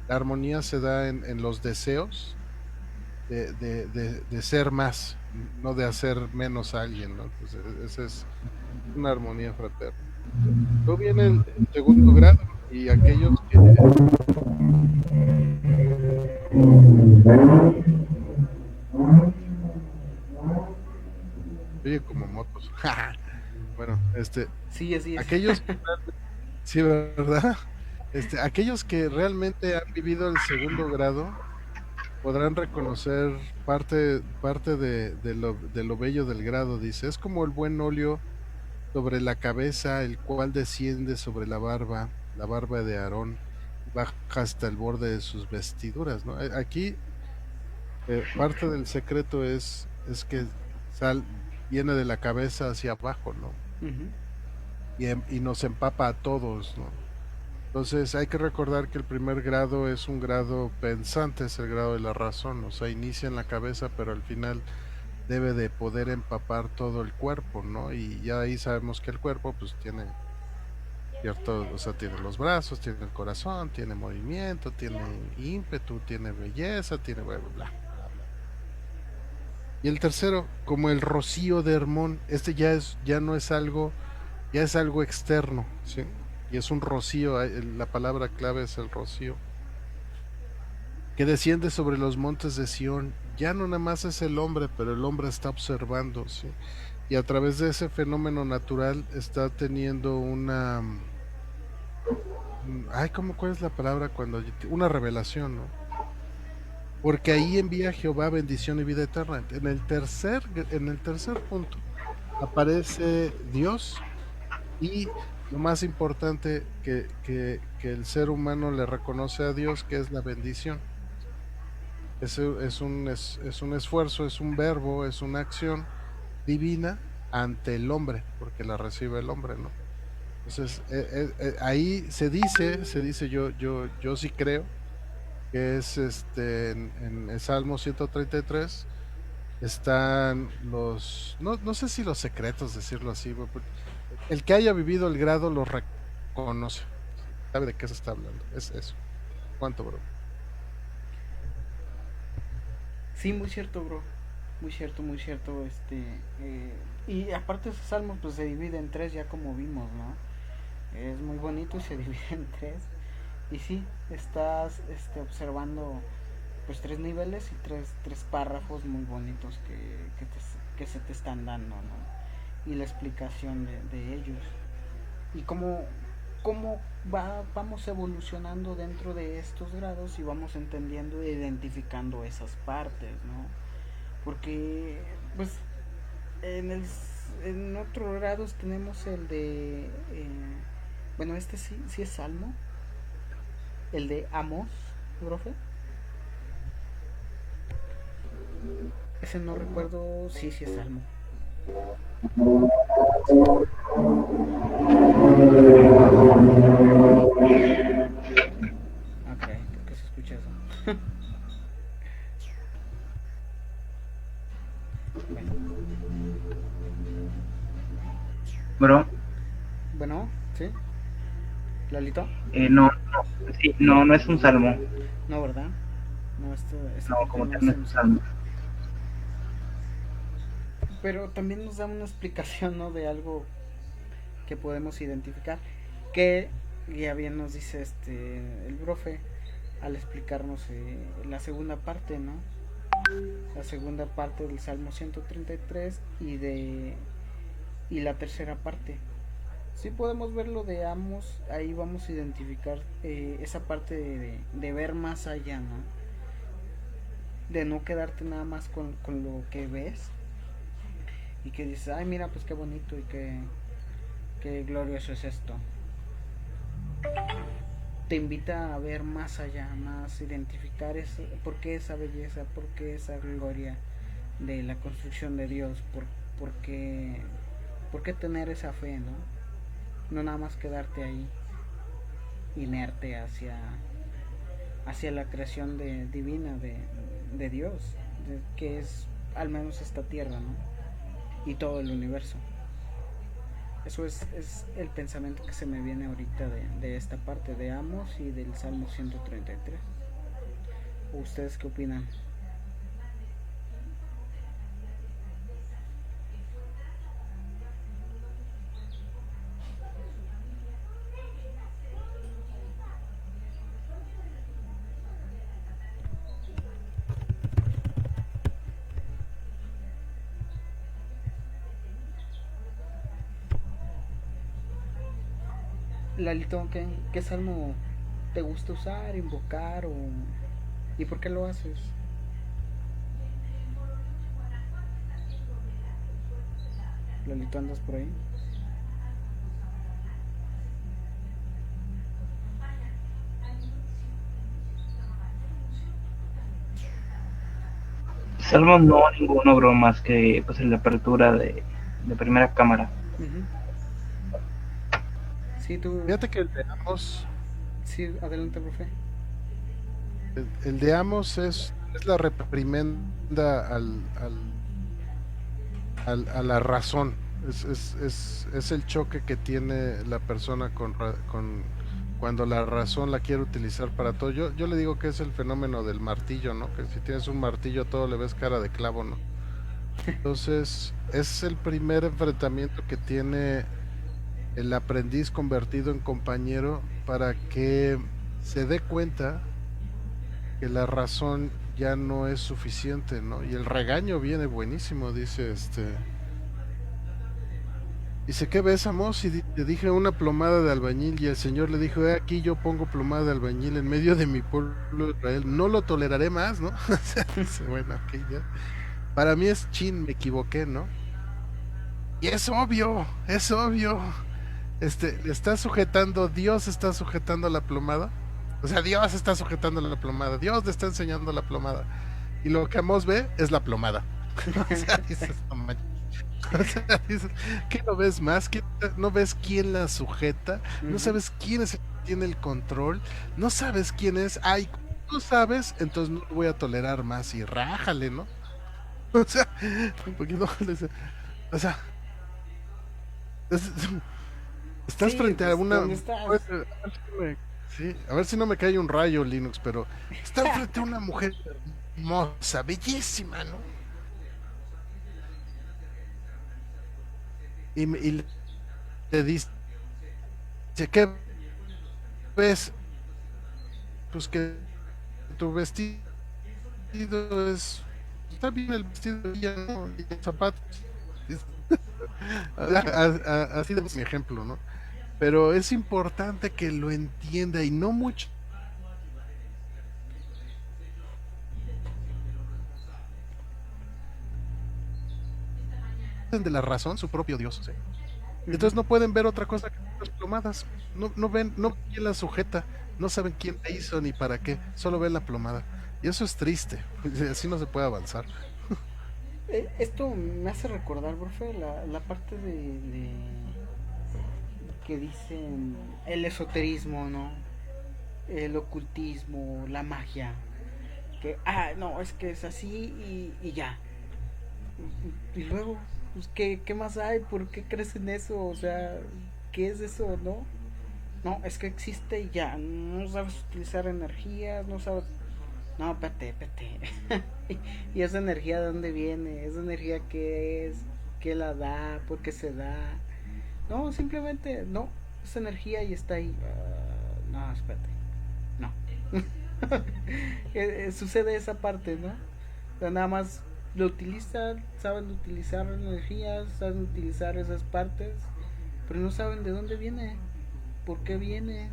La armonía se da en los deseos de ser más, no de hacer menos a alguien, ¿no? Entonces, esa es una armonía fraterna. Luego viene el segundo grado y aquellos que... Oye, como motos. Bueno, Sí, así es. aquellos, sí, ¿verdad? Aquellos que realmente han vivido el segundo grado podrán reconocer parte de lo bello del grado. Dice, es como el buen óleo sobre la cabeza, el cual desciende sobre la barba de Aarón, y baja hasta el borde de sus vestiduras, ¿no? Aquí parte del secreto es que sal viene de la cabeza hacia abajo, ¿no? Ujú. Y nos empapa a todos, ¿no? Entonces hay que recordar que el primer grado es un grado pensante, es el grado de la razón, o sea, inicia en la cabeza, pero al final debe de poder empapar todo el cuerpo, ¿no? Y ya ahí sabemos que el cuerpo pues tiene cierto, o sea, tiene los brazos, tiene el corazón, tiene movimiento, tiene ímpetu, tiene belleza, tiene bla, bla, bla, bla, bla. Y el tercero, como el rocío de Hermón, ya no es algo, ya es algo externo, ¿sí? Y es un rocío, la palabra clave es el rocío, que desciende sobre los montes de Sión. Ya no nada más es el hombre, pero el hombre está observando, ¿sí? Y a través de ese fenómeno natural está teniendo ay, cuál es la palabra cuando una revelación, ¿no? Porque ahí envía Jehová bendición y vida eterna. En el tercer punto aparece Dios y lo más importante que el ser humano le reconoce a Dios, que es la bendición. Es un esfuerzo, es un verbo, es una acción divina ante el hombre, porque la recibe el hombre, ¿no? Entonces, ahí se dice, yo sí creo que es en el Salmo 133 están no sé si los secretos, decirlo así, el que haya vivido el grado lo reconoce, sabe de qué se está hablando, es eso. ¿Cuánto, bro? Sí, muy cierto, bro. Muy cierto, muy cierto. Y aparte ese salmo pues se divide en tres, ya como vimos, ¿no? Es muy bonito y se divide en tres. Y sí, estás observando pues tres niveles y tres párrafos muy bonitos que se te están dando, ¿no? Y la explicación de ellos. Y cómo vamos evolucionando dentro de estos grados y vamos entendiendo e identificando esas partes, ¿no? Porque pues en otros grados tenemos el de bueno, sí es Salmo, el de Amos, profe. Ese no recuerdo, sí es Salmo. Ok, ¿por qué se escucha eso? Bueno. Bro, Bueno, ¿sí? ¿Lalito? no, sí, no es un salmo. No, ¿verdad? No, esta No, parte como no tal es no es un un salmo. salmo. Pero también nos da una explicación, ¿no? De algo que podemos identificar. Que ya bien nos dice el profe al explicarnos la segunda parte, ¿no? La segunda parte del Salmo 133 y la tercera parte. Si podemos ver lo de Amos, ahí vamos a identificar esa parte de ver más allá, ¿no? De no quedarte nada más con lo que ves y que dices, ay, mira, pues qué bonito y qué glorioso es esto. Te invita a ver más allá, más identificar por qué esa belleza, por qué esa gloria de la construcción de Dios, por qué tener esa fe, ¿no? No nada más quedarte ahí inerte hacia la creación divina de Dios, que es al menos esta tierra, ¿no? Y todo el universo. Eso es el pensamiento que se me viene ahorita de esta parte de Amos y del Salmo 133. ¿Ustedes qué opinan? Lalito, ¿qué salmo te gusta usar, invocar y por qué lo haces? Lalito, ¿andas por ahí? Salmos no, ninguno, bro, más que pues en la apertura de primera cámara. Uh-huh. Sí, tú... Fíjate que el de Amos, Sí, adelante, profe. el de Amos es la reprimenda a la razón. Es el choque que tiene la persona con cuando la razón la quiere utilizar para todo. Yo le digo que es el fenómeno del martillo, ¿no? Que si tienes un martillo todo le ves cara de clavo, ¿no? Entonces es el primer enfrentamiento que tiene el aprendiz convertido en compañero para que se dé cuenta que la razón ya no es suficiente, ¿no? Y el regaño viene buenísimo, dice, ¿qué ves, Amos? Y le dije una plomada de albañil y el Señor le dijo, aquí yo pongo plomada de albañil en medio de mi pueblo Israel, no lo toleraré más, ¿no? Dice, bueno, ok, ya. Para mí es chin, me equivoqué, ¿no? Y es obvio, es obvio. Le está sujetando, Dios está sujetando la plomada. O sea, Dios está sujetando la plomada, Dios le está enseñando la plomada. Y lo que Amos ve es la plomada. O sea, dices, no manches. O sea, dices, ¿qué no ves más? ¿No ves quién la sujeta? ¿No sabes quién es el que tiene el control? ¿No sabes quién es? Ay, tú sabes, entonces no lo voy a tolerar más y rájale, ¿no? O sea, porque no, o sea, estás Sí, frente a pues, una... ¿dónde estás? Sí, a ver si no me cae un rayo, Linux, pero estás frente a una mujer hermosa, bellísima, ¿no? Y le dice, ¿qué ves? Pues que tu vestido es... Está bien el vestido y ya, ¿no? Y los zapatos. Así de mi ejemplo, ¿no? Pero es importante que lo entienda y no mucho de la razón su propio Dios, ¿sí? Entonces no pueden ver otra cosa que las plomadas, no ven, no ven quién la sujeta, no saben quién la hizo ni para qué, solo ven la plomada. Y eso es triste, así no se puede avanzar. Esto me hace recordar, profe, la parte de que dicen el esoterismo, ¿no? El ocultismo, la magia. Que, no, es que es así y ya. Y luego, pues, ¿qué más hay? ¿Por qué crees en eso? O sea, ¿qué es eso, no? No, es que existe y ya. No sabes utilizar energías, no sabes. No, espérate. ¿Y esa energía de dónde viene? ¿Esa energía qué es? ¿Qué la da? ¿Por qué se da? No, simplemente, no. Esa energía y está ahí. No, espérate. No. Sucede esa parte, ¿no? O sea, nada más lo utilizan, saben utilizar energías, saben utilizar esas partes, pero no saben de dónde viene, por qué viene,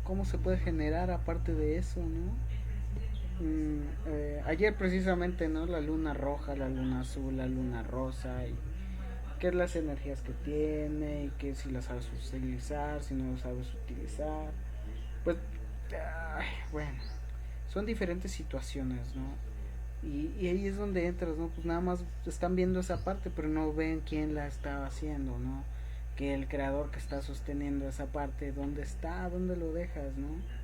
cómo se puede generar aparte de eso, ¿no? Ayer precisamente, ¿no? La luna roja, la luna azul, la luna rosa, y qué es las energías que tiene, y que si las sabes utilizar, si no las sabes utilizar, pues, bueno, son diferentes situaciones, ¿no? Y ahí es donde entras, ¿no? Pues nada más están viendo esa parte, pero no ven quién la está haciendo, ¿no? Que el creador que está sosteniendo esa parte, ¿dónde está? ¿Dónde lo dejas, no?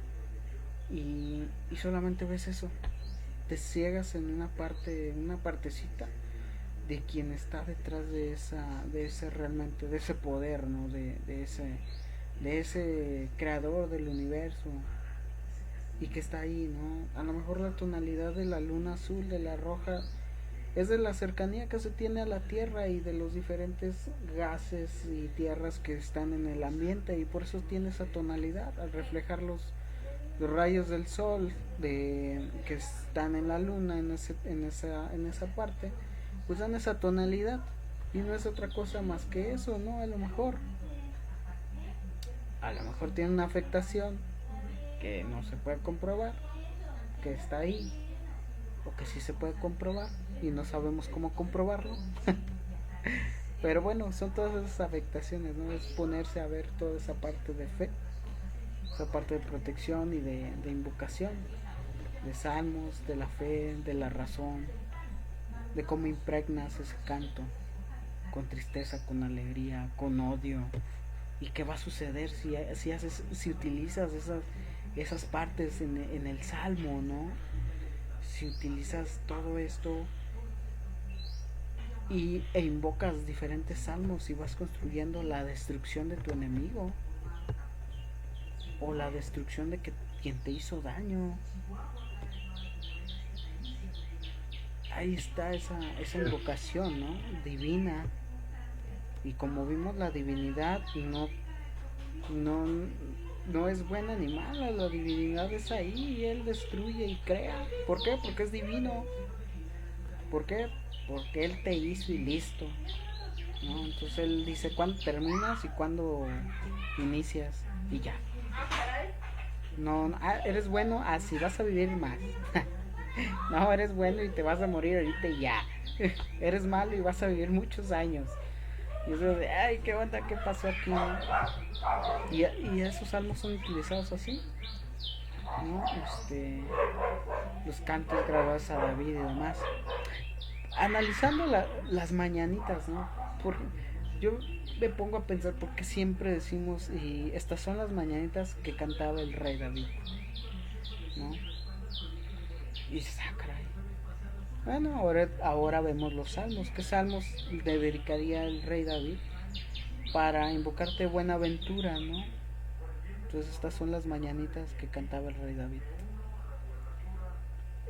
Y solamente ves eso. Te ciegas en una parte, en una partecita de quien está detrás de ese realmente, de ese poder, ¿no? De ese creador del universo, y que está ahí, ¿no? A lo mejor la tonalidad de la luna azul, de la roja, es de la cercanía que se tiene a la Tierra y de los diferentes gases y tierras que están en el ambiente, y por eso tiene esa tonalidad al reflejar los rayos del sol que están en la luna, en esa parte, pues dan esa tonalidad, y no es otra cosa más que eso, ¿no? A lo mejor tiene una afectación que no se puede comprobar, que está ahí, o que sí se puede comprobar y no sabemos cómo comprobarlo. Pero bueno, son todas esas afectaciones, ¿no? Es ponerse a ver toda esa parte de fe, esa parte de protección y de invocación, de salmos, de la fe, de la razón, de cómo impregnas ese canto con tristeza, con alegría, con odio, y qué va a suceder si utilizas esas partes en el salmo, ¿no? Si utilizas todo esto e invocas diferentes salmos y vas construyendo la destrucción de tu enemigo, o la destrucción de quien te hizo daño. Ahí está esa invocación, ¿no? Divina. Y como vimos, la divinidad no es buena ni mala, la divinidad es ahí y él destruye y crea. ¿Por qué? Porque es divino. ¿Por qué? Porque él te hizo y listo, ¿no? Entonces él dice cuándo terminas y cuándo inicias, y ya. No, eres bueno, así vas a vivir más. No, eres bueno y te vas a morir ahorita y ya. Eres malo y vas a vivir muchos años. Y eso de, ay, qué onda, qué pasó aquí. Y esos salmos son utilizados así, ¿no? Los cantos grabados a David y demás. Analizando las mañanitas, ¿no? Yo me pongo a pensar por qué siempre decimos, y estas son las mañanitas que cantaba el rey David, ¿no? Y dices, caray. Bueno, ahora vemos los salmos. ¿Qué salmos le dedicaría el rey David para invocarte buenaventura, ¿no? Entonces estas son las mañanitas que cantaba el rey David.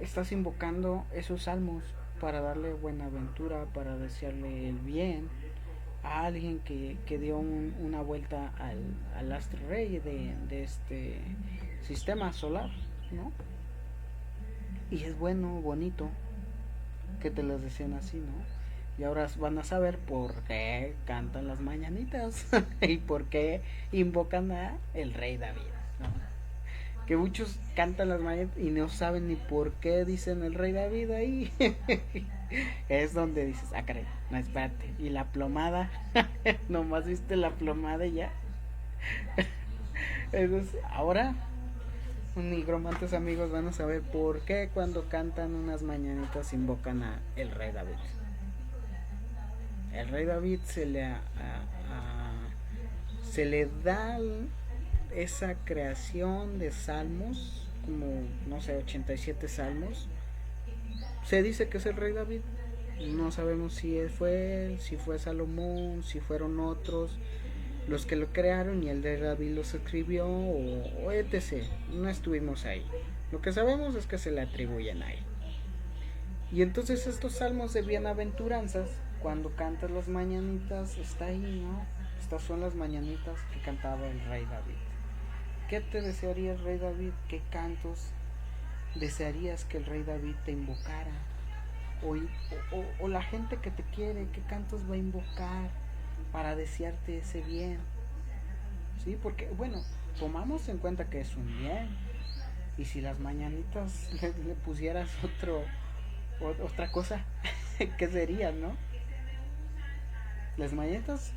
Estás invocando esos salmos para darle buenaventura, para desearle el bien a alguien que dio una vuelta al astro rey de este sistema solar, ¿no? Y es bueno, bonito que te las decían así, ¿no? Y ahora van a saber por qué cantan las mañanitas y por qué invocan a el rey David, ¿no? Que muchos cantan las mañanitas y no saben ni por qué dicen el rey David ahí. Es donde dices, caray, no, espérate. Y la plomada, nomás viste la plomada y ya. Entonces, ahora nigromantes amigos van a saber por qué cuando cantan unas mañanitas invocan a el rey David. El rey David se le da esa creación de salmos, como no sé, 87 salmos. Se dice que es el rey David. No sabemos si fue él, si fue Salomón, si fueron otros los que lo crearon y el rey David los escribió, o etc. No estuvimos ahí. Lo que sabemos es que se le atribuyen a él. Y entonces estos salmos de bienaventuranzas, cuando cantas las mañanitas, está ahí, ¿no? Estas son las mañanitas que cantaba el rey David. ¿Qué te desearía el rey David? ¿Qué cantos desearías que el rey David te invocara? O la gente que te quiere, ¿qué cantos va a invocar para desearte ese bien? Sí, porque bueno, tomamos en cuenta que es un bien. Y si las mañanitas le pusieras otra cosa, ¿qué serían, no? Las mañanitas,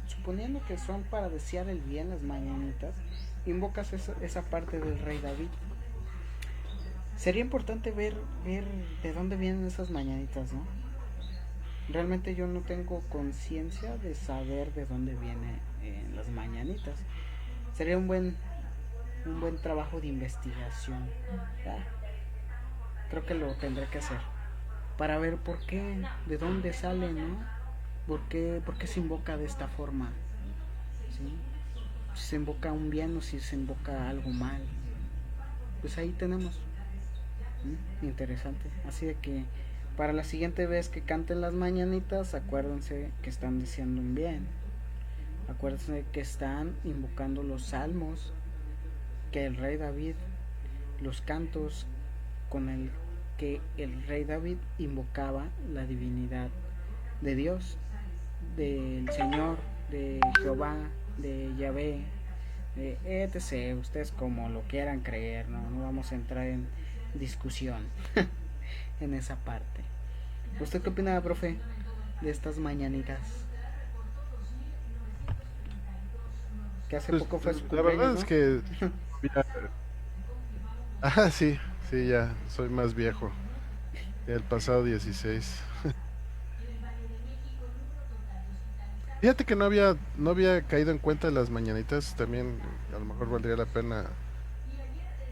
suponiendo que son para desear el bien, las mañanitas, invocas esa parte del rey David. Sería importante ver de dónde vienen esas mañanitas, ¿no? Realmente yo no tengo conciencia de saber de dónde vienen las mañanitas. Sería un buen trabajo de investigación. Creo que lo tendré que hacer. para ver por qué, de dónde sale, ¿no? Por qué se invoca de esta forma, ¿sí? Si se invoca un bien o si se invoca algo mal. Pues ahí tenemos. Interesante. Así de que para la siguiente vez que canten las mañanitas, acuérdense que están diciendo un bien. Acuérdense que están invocando los salmos que el rey David, los cantos con el que el rey David invocaba la divinidad de Dios, del Señor, de Jehová, de Yahvé, de etc. Ustedes como lo quieran creer, no vamos a entrar en discusión en esa parte. ¿Usted qué opina, profe, de estas mañanitas? Que hace Pues, poco fue su la verdad cumpleaños, es ¿no? que sí, sí, ya soy más viejo. El pasado 16. Fíjate que no había caído en cuenta de las mañanitas. También a lo mejor valdría la pena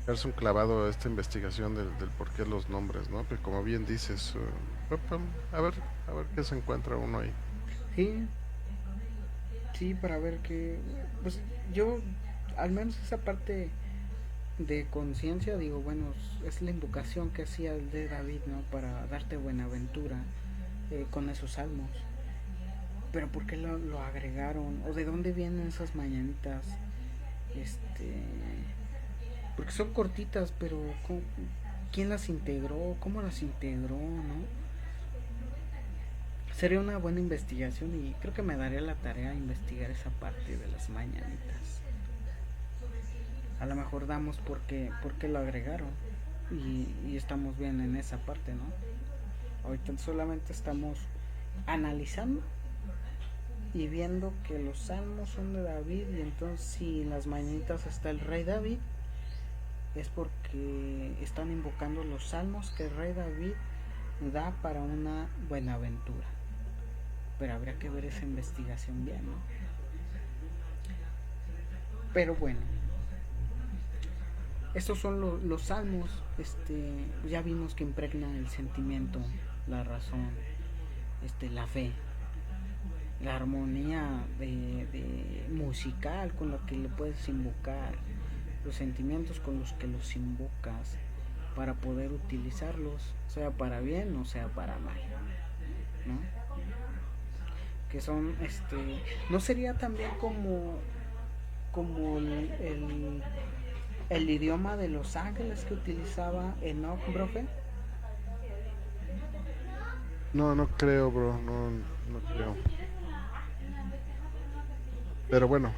darse un clavado a esta investigación del por qué los nombres, ¿no? Pero como bien dices, a ver, a ver qué se encuentra uno ahí. Sí, sí, para ver que, pues yo, al menos esa parte de conciencia, digo, bueno, es la invocación que hacía el de David, ¿no? Para darte buenaventura con esos salmos. Pero ¿por qué lo agregaron? ¿O de dónde vienen esas mañanitas? Este, porque son cortitas, pero ¿quién las integró? ¿Cómo las integró, no? Sería una buena investigación y creo que me daría la tarea de investigar esa parte de las mañanitas. A lo mejor damos por qué lo agregaron y estamos bien en esa parte, ¿no? Ahorita solamente estamos analizando y viendo que los salmos son de David, y entonces si en las mañanitas está el rey David, es porque están invocando los salmos que el rey David da para una buenaventura. Pero habría que ver esa investigación bien, ¿no? Pero bueno, estos son los salmos. Ya vimos que impregna el sentimiento, la razón, la fe, la armonía de musical con la que le puedes invocar, los sentimientos con los que los invocas para poder utilizarlos, sea para bien o sea para mal, ¿no? Que son, no sería también como el idioma de los ángeles que utilizaba Enoch, profe. No creo, bro, no creo. Pero bueno,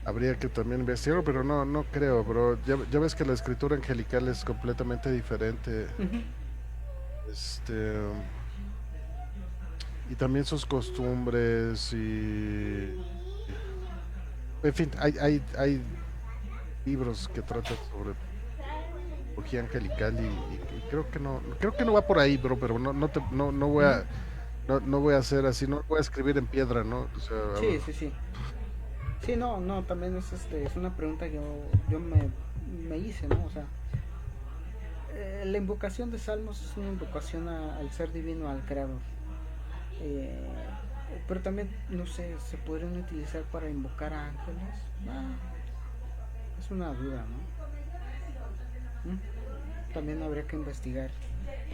habría que también investigarlo, pero no creo, bro. Ya ves que la escritura angelical es completamente diferente. Este, y también sus costumbres en fin, hay libros que tratan sobre teología angelical y creo que no va por ahí, bro, pero no voy a no voy a hacer así, no voy a escribir en piedra, ¿no? O sea, Sí. Sí, no, también es una pregunta que yo me hice, ¿no? O sea, la invocación de salmos es una invocación al ser divino, al creador. Pero también, no sé, ¿se podrían utilizar para invocar a ángeles? Es una duda, ¿no? También habría que investigar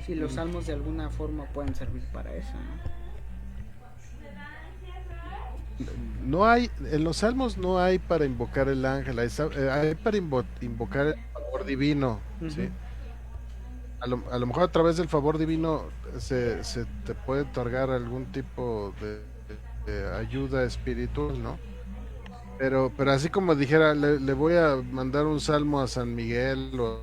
si los salmos de alguna forma pueden servir para eso, ¿no? no hay, en los salmos no hay para invocar el ángel, hay para invocar el favor divino, ¿sí? A lo mejor a través del favor divino se te puede otorgar algún tipo de ayuda espiritual, ¿no? Pero así como dijera, le voy a mandar un salmo a San Miguel o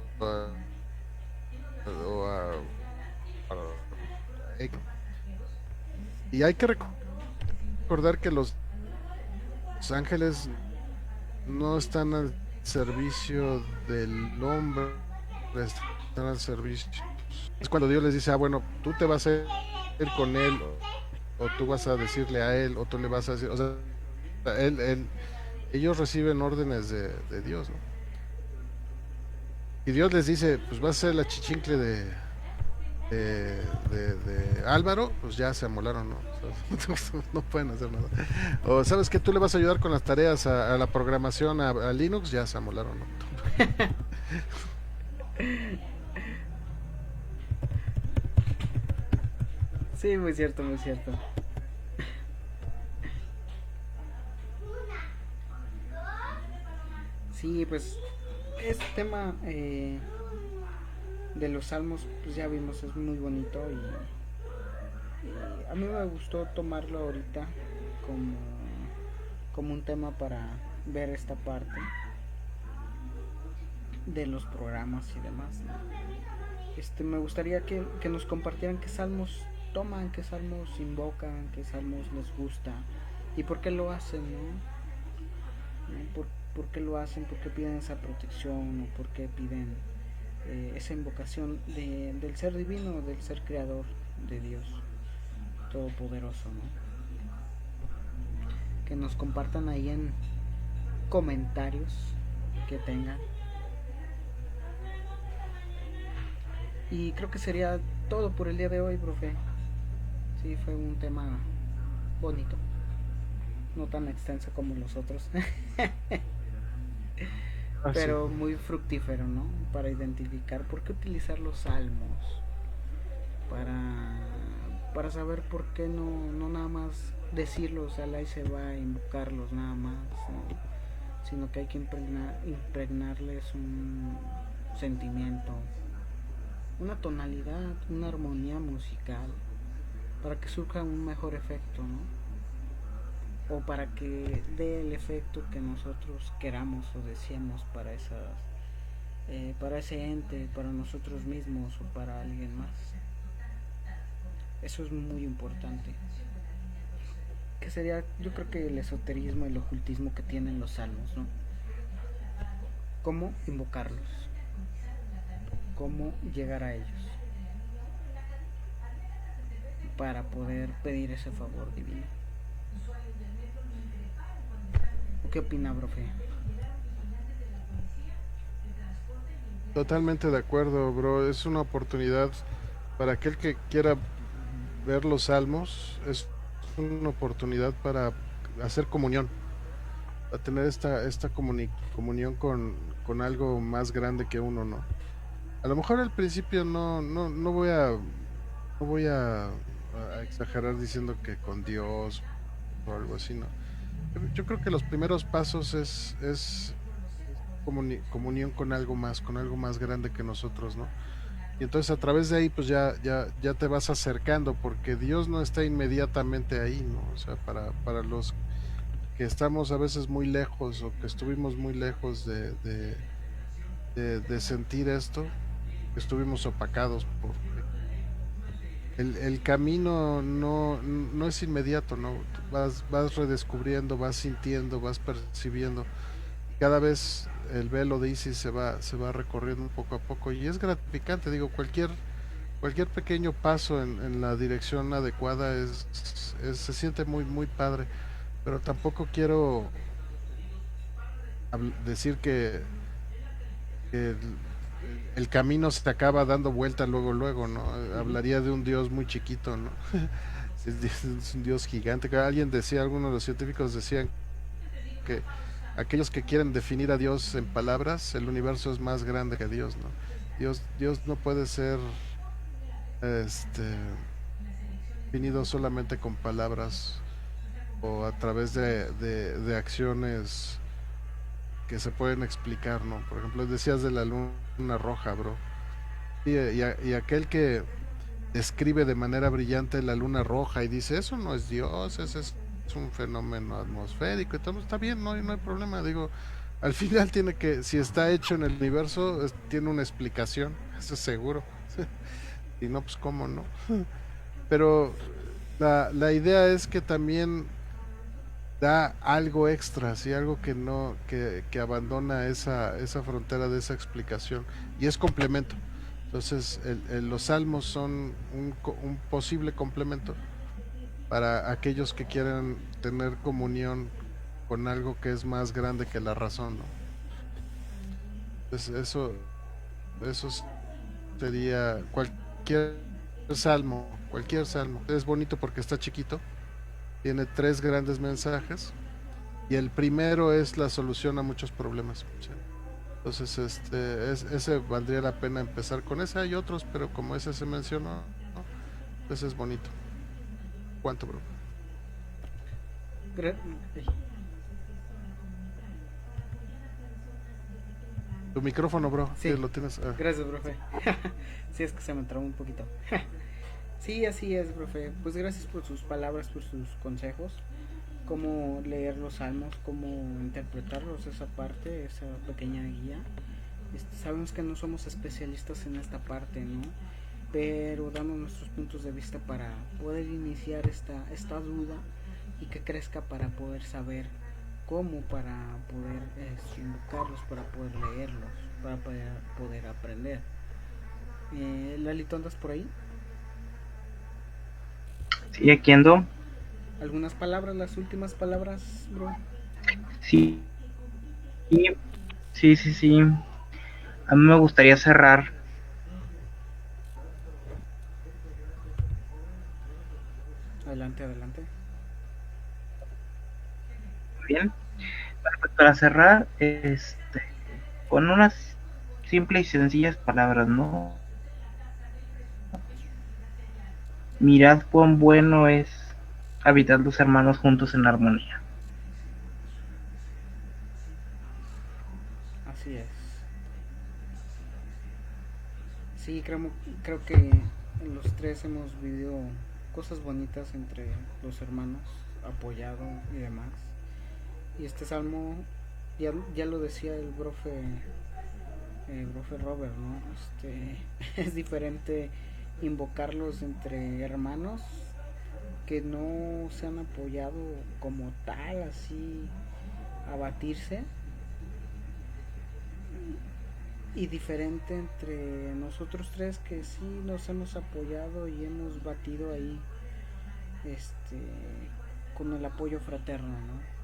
y hay que recordar que los ángeles no están al servicio del hombre, están al servicio. Es cuando Dios les dice, bueno, tú te vas a ir con él, o tú vas a decirle a él, o tú le vas a decir, o sea, ellos reciben órdenes de Dios, ¿no? Y Dios les dice, pues vas a ser la chichincle de Álvaro, pues ya se amolaron, ¿no? O sea, no pueden hacer nada. O sabes que tú le vas a ayudar con las tareas a la programación a Linux, ya se amolaron, ¿no? Sí, muy cierto, muy cierto. Sí, pues este tema de los salmos, pues ya vimos, es muy bonito y a mí me gustó tomarlo ahorita como, como un tema para ver esta parte de los programas y demás, ¿no? Me gustaría que nos compartieran qué salmos toman, qué salmos invocan, qué salmos les gusta y por qué lo hacen, ¿no? ¿Por qué lo hacen? ¿Por qué piden esa protección? ¿O por qué piden esa invocación del ser divino, del ser creador, de Dios Todopoderoso, ¿no? Que nos compartan ahí en comentarios que tengan. Y creo que sería todo por el día de hoy, profe. Sí, fue un tema bonito. No tan extenso como los otros. Pero Sí. muy fructífero, ¿no? Para identificar por qué utilizar los salmos. Para saber por qué no nada más decirlos, al ahí se va, invocarlos nada más, ¿no? Sino que hay que impregnarles un sentimiento, una tonalidad, una armonía musical, para que surja un mejor efecto, ¿no? O para que dé el efecto que nosotros queramos o deseemos para para ese ente, para nosotros mismos o para alguien más. Eso es muy importante. Que sería, yo creo que el esoterismo, el ocultismo que tienen los salmos, ¿no? Cómo invocarlos, cómo llegar a ellos para poder pedir ese favor divino. ¿Qué opina, profe? Totalmente de acuerdo, bro. Es una oportunidad para aquel que quiera ver los salmos, es una oportunidad para hacer comunión, a tener esta comunión con algo más grande que uno, ¿no? A lo mejor al principio no voy a exagerar diciendo que con Dios o algo así, ¿no? Yo creo que los primeros pasos es comunión con algo más grande que nosotros, ¿no? Y entonces a través de ahí pues ya te vas acercando porque Dios no está inmediatamente ahí, ¿no? O sea, para los que estamos a veces muy lejos o que estuvimos muy lejos de sentir esto, estuvimos opacados por el camino no es inmediato, ¿no? Vas redescubriendo, vas sintiendo, vas percibiendo. Cada vez el velo de Isis se va recorriendo poco a poco y es gratificante, digo, cualquier pequeño paso en la dirección adecuada se siente muy padre, pero tampoco quiero decir que el camino se acaba dando vuelta luego, ¿no? Hablaría de un Dios muy chiquito, ¿no? Es un Dios gigante. Alguien decía, algunos de los científicos decían que aquellos que quieren definir a Dios en palabras, el universo es más grande que Dios, ¿no? Dios no puede ser este definido solamente con palabras o a través de acciones que se pueden explicar, ¿no? Por ejemplo, decías de la luna roja, bro. Y aquel que describe de manera brillante la luna roja y dice, eso no es Dios, es un fenómeno atmosférico y todo, está bien, no hay problema, digo, al final tiene que, si está hecho en el universo, tiene una explicación, eso es seguro. Y no, pues cómo no. Pero la idea es que también da algo extra, ¿sí? Algo que no, que abandona esa frontera de esa explicación y es complemento. Entonces los salmos son un posible complemento para aquellos que quieran tener comunión con algo que es más grande que la razón, ¿no? Entonces eso sería cualquier salmo, cualquier salmo. Es bonito porque está chiquito, tiene 3 grandes mensajes y el primero es la solución a muchos problemas. ¿Sí? Entonces, ese valdría la pena empezar con ese. Hay otros, pero como ese se mencionó, ¿no? Ese es bonito. ¿Cuánto, bro? Tu micrófono, bro. Sí. Lo tienes. Gracias, profe. Sí, es que se me trabó un poquito. Sí, así es, profe. Pues gracias por sus palabras, por sus consejos. Cómo leer los salmos, cómo interpretarlos, esa parte, esa pequeña guía. Sabemos que no somos especialistas en esta parte, ¿no? Pero damos nuestros puntos de vista para poder iniciar esta duda y que crezca, para poder saber cómo, para poder invocarlos, para poder leerlos, para poder aprender. Lalito, ¿andas por ahí? Sí, aquí ando. ¿Algunas palabras, las últimas palabras, bro? Sí. Sí. A mí me gustaría cerrar. Adelante. Bien. Para cerrar, con unas simples y sencillas palabras, ¿no? Mirad cuán bueno es habitar los hermanos juntos en armonía. Así es. Sí, creo que los tres hemos vivido cosas bonitas entre los hermanos, apoyado y demás. Y este salmo, ya lo decía el profe Robert, ¿no? Es diferente invocarlos entre hermanos que no se han apoyado como tal, así a batirse, y diferente entre nosotros tres que sí nos hemos apoyado y hemos batido ahí con el apoyo fraterno, ¿no?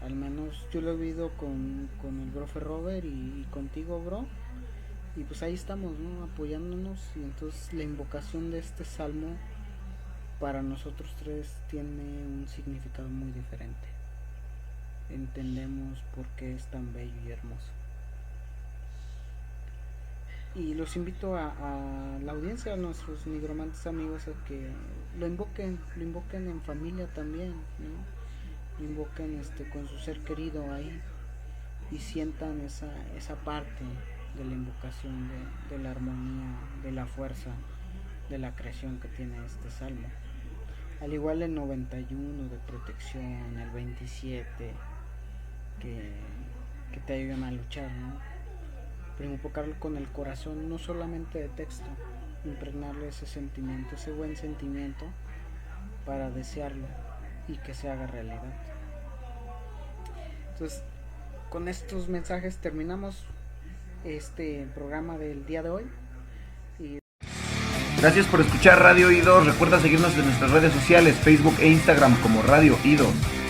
Al menos yo lo he vivido con el profe Robert y contigo, bro, y pues ahí estamos, ¿no? Apoyándonos. Y entonces la invocación de este salmo para nosotros tres tiene un significado muy diferente. Entendemos por qué es tan bello y hermoso. Y los invito a la audiencia, a nuestros nigromantes amigos, a que lo invoquen en familia también, ¿no? Lo invoquen con su ser querido ahí y sientan esa parte de la invocación, de la armonía, de la fuerza, de la creación que tiene este salmo. Al igual el 91 de protección, el 27 que te ayudan a luchar, ¿no? Pero invocarlo con el corazón, no solamente de texto, impregnarle ese sentimiento, ese buen sentimiento, para desearlo y que se haga realidad. Entonces, con estos mensajes terminamos este programa del día de hoy. Gracias por escuchar Radio I2. Recuerda seguirnos en nuestras redes sociales, Facebook e Instagram como Radio I2.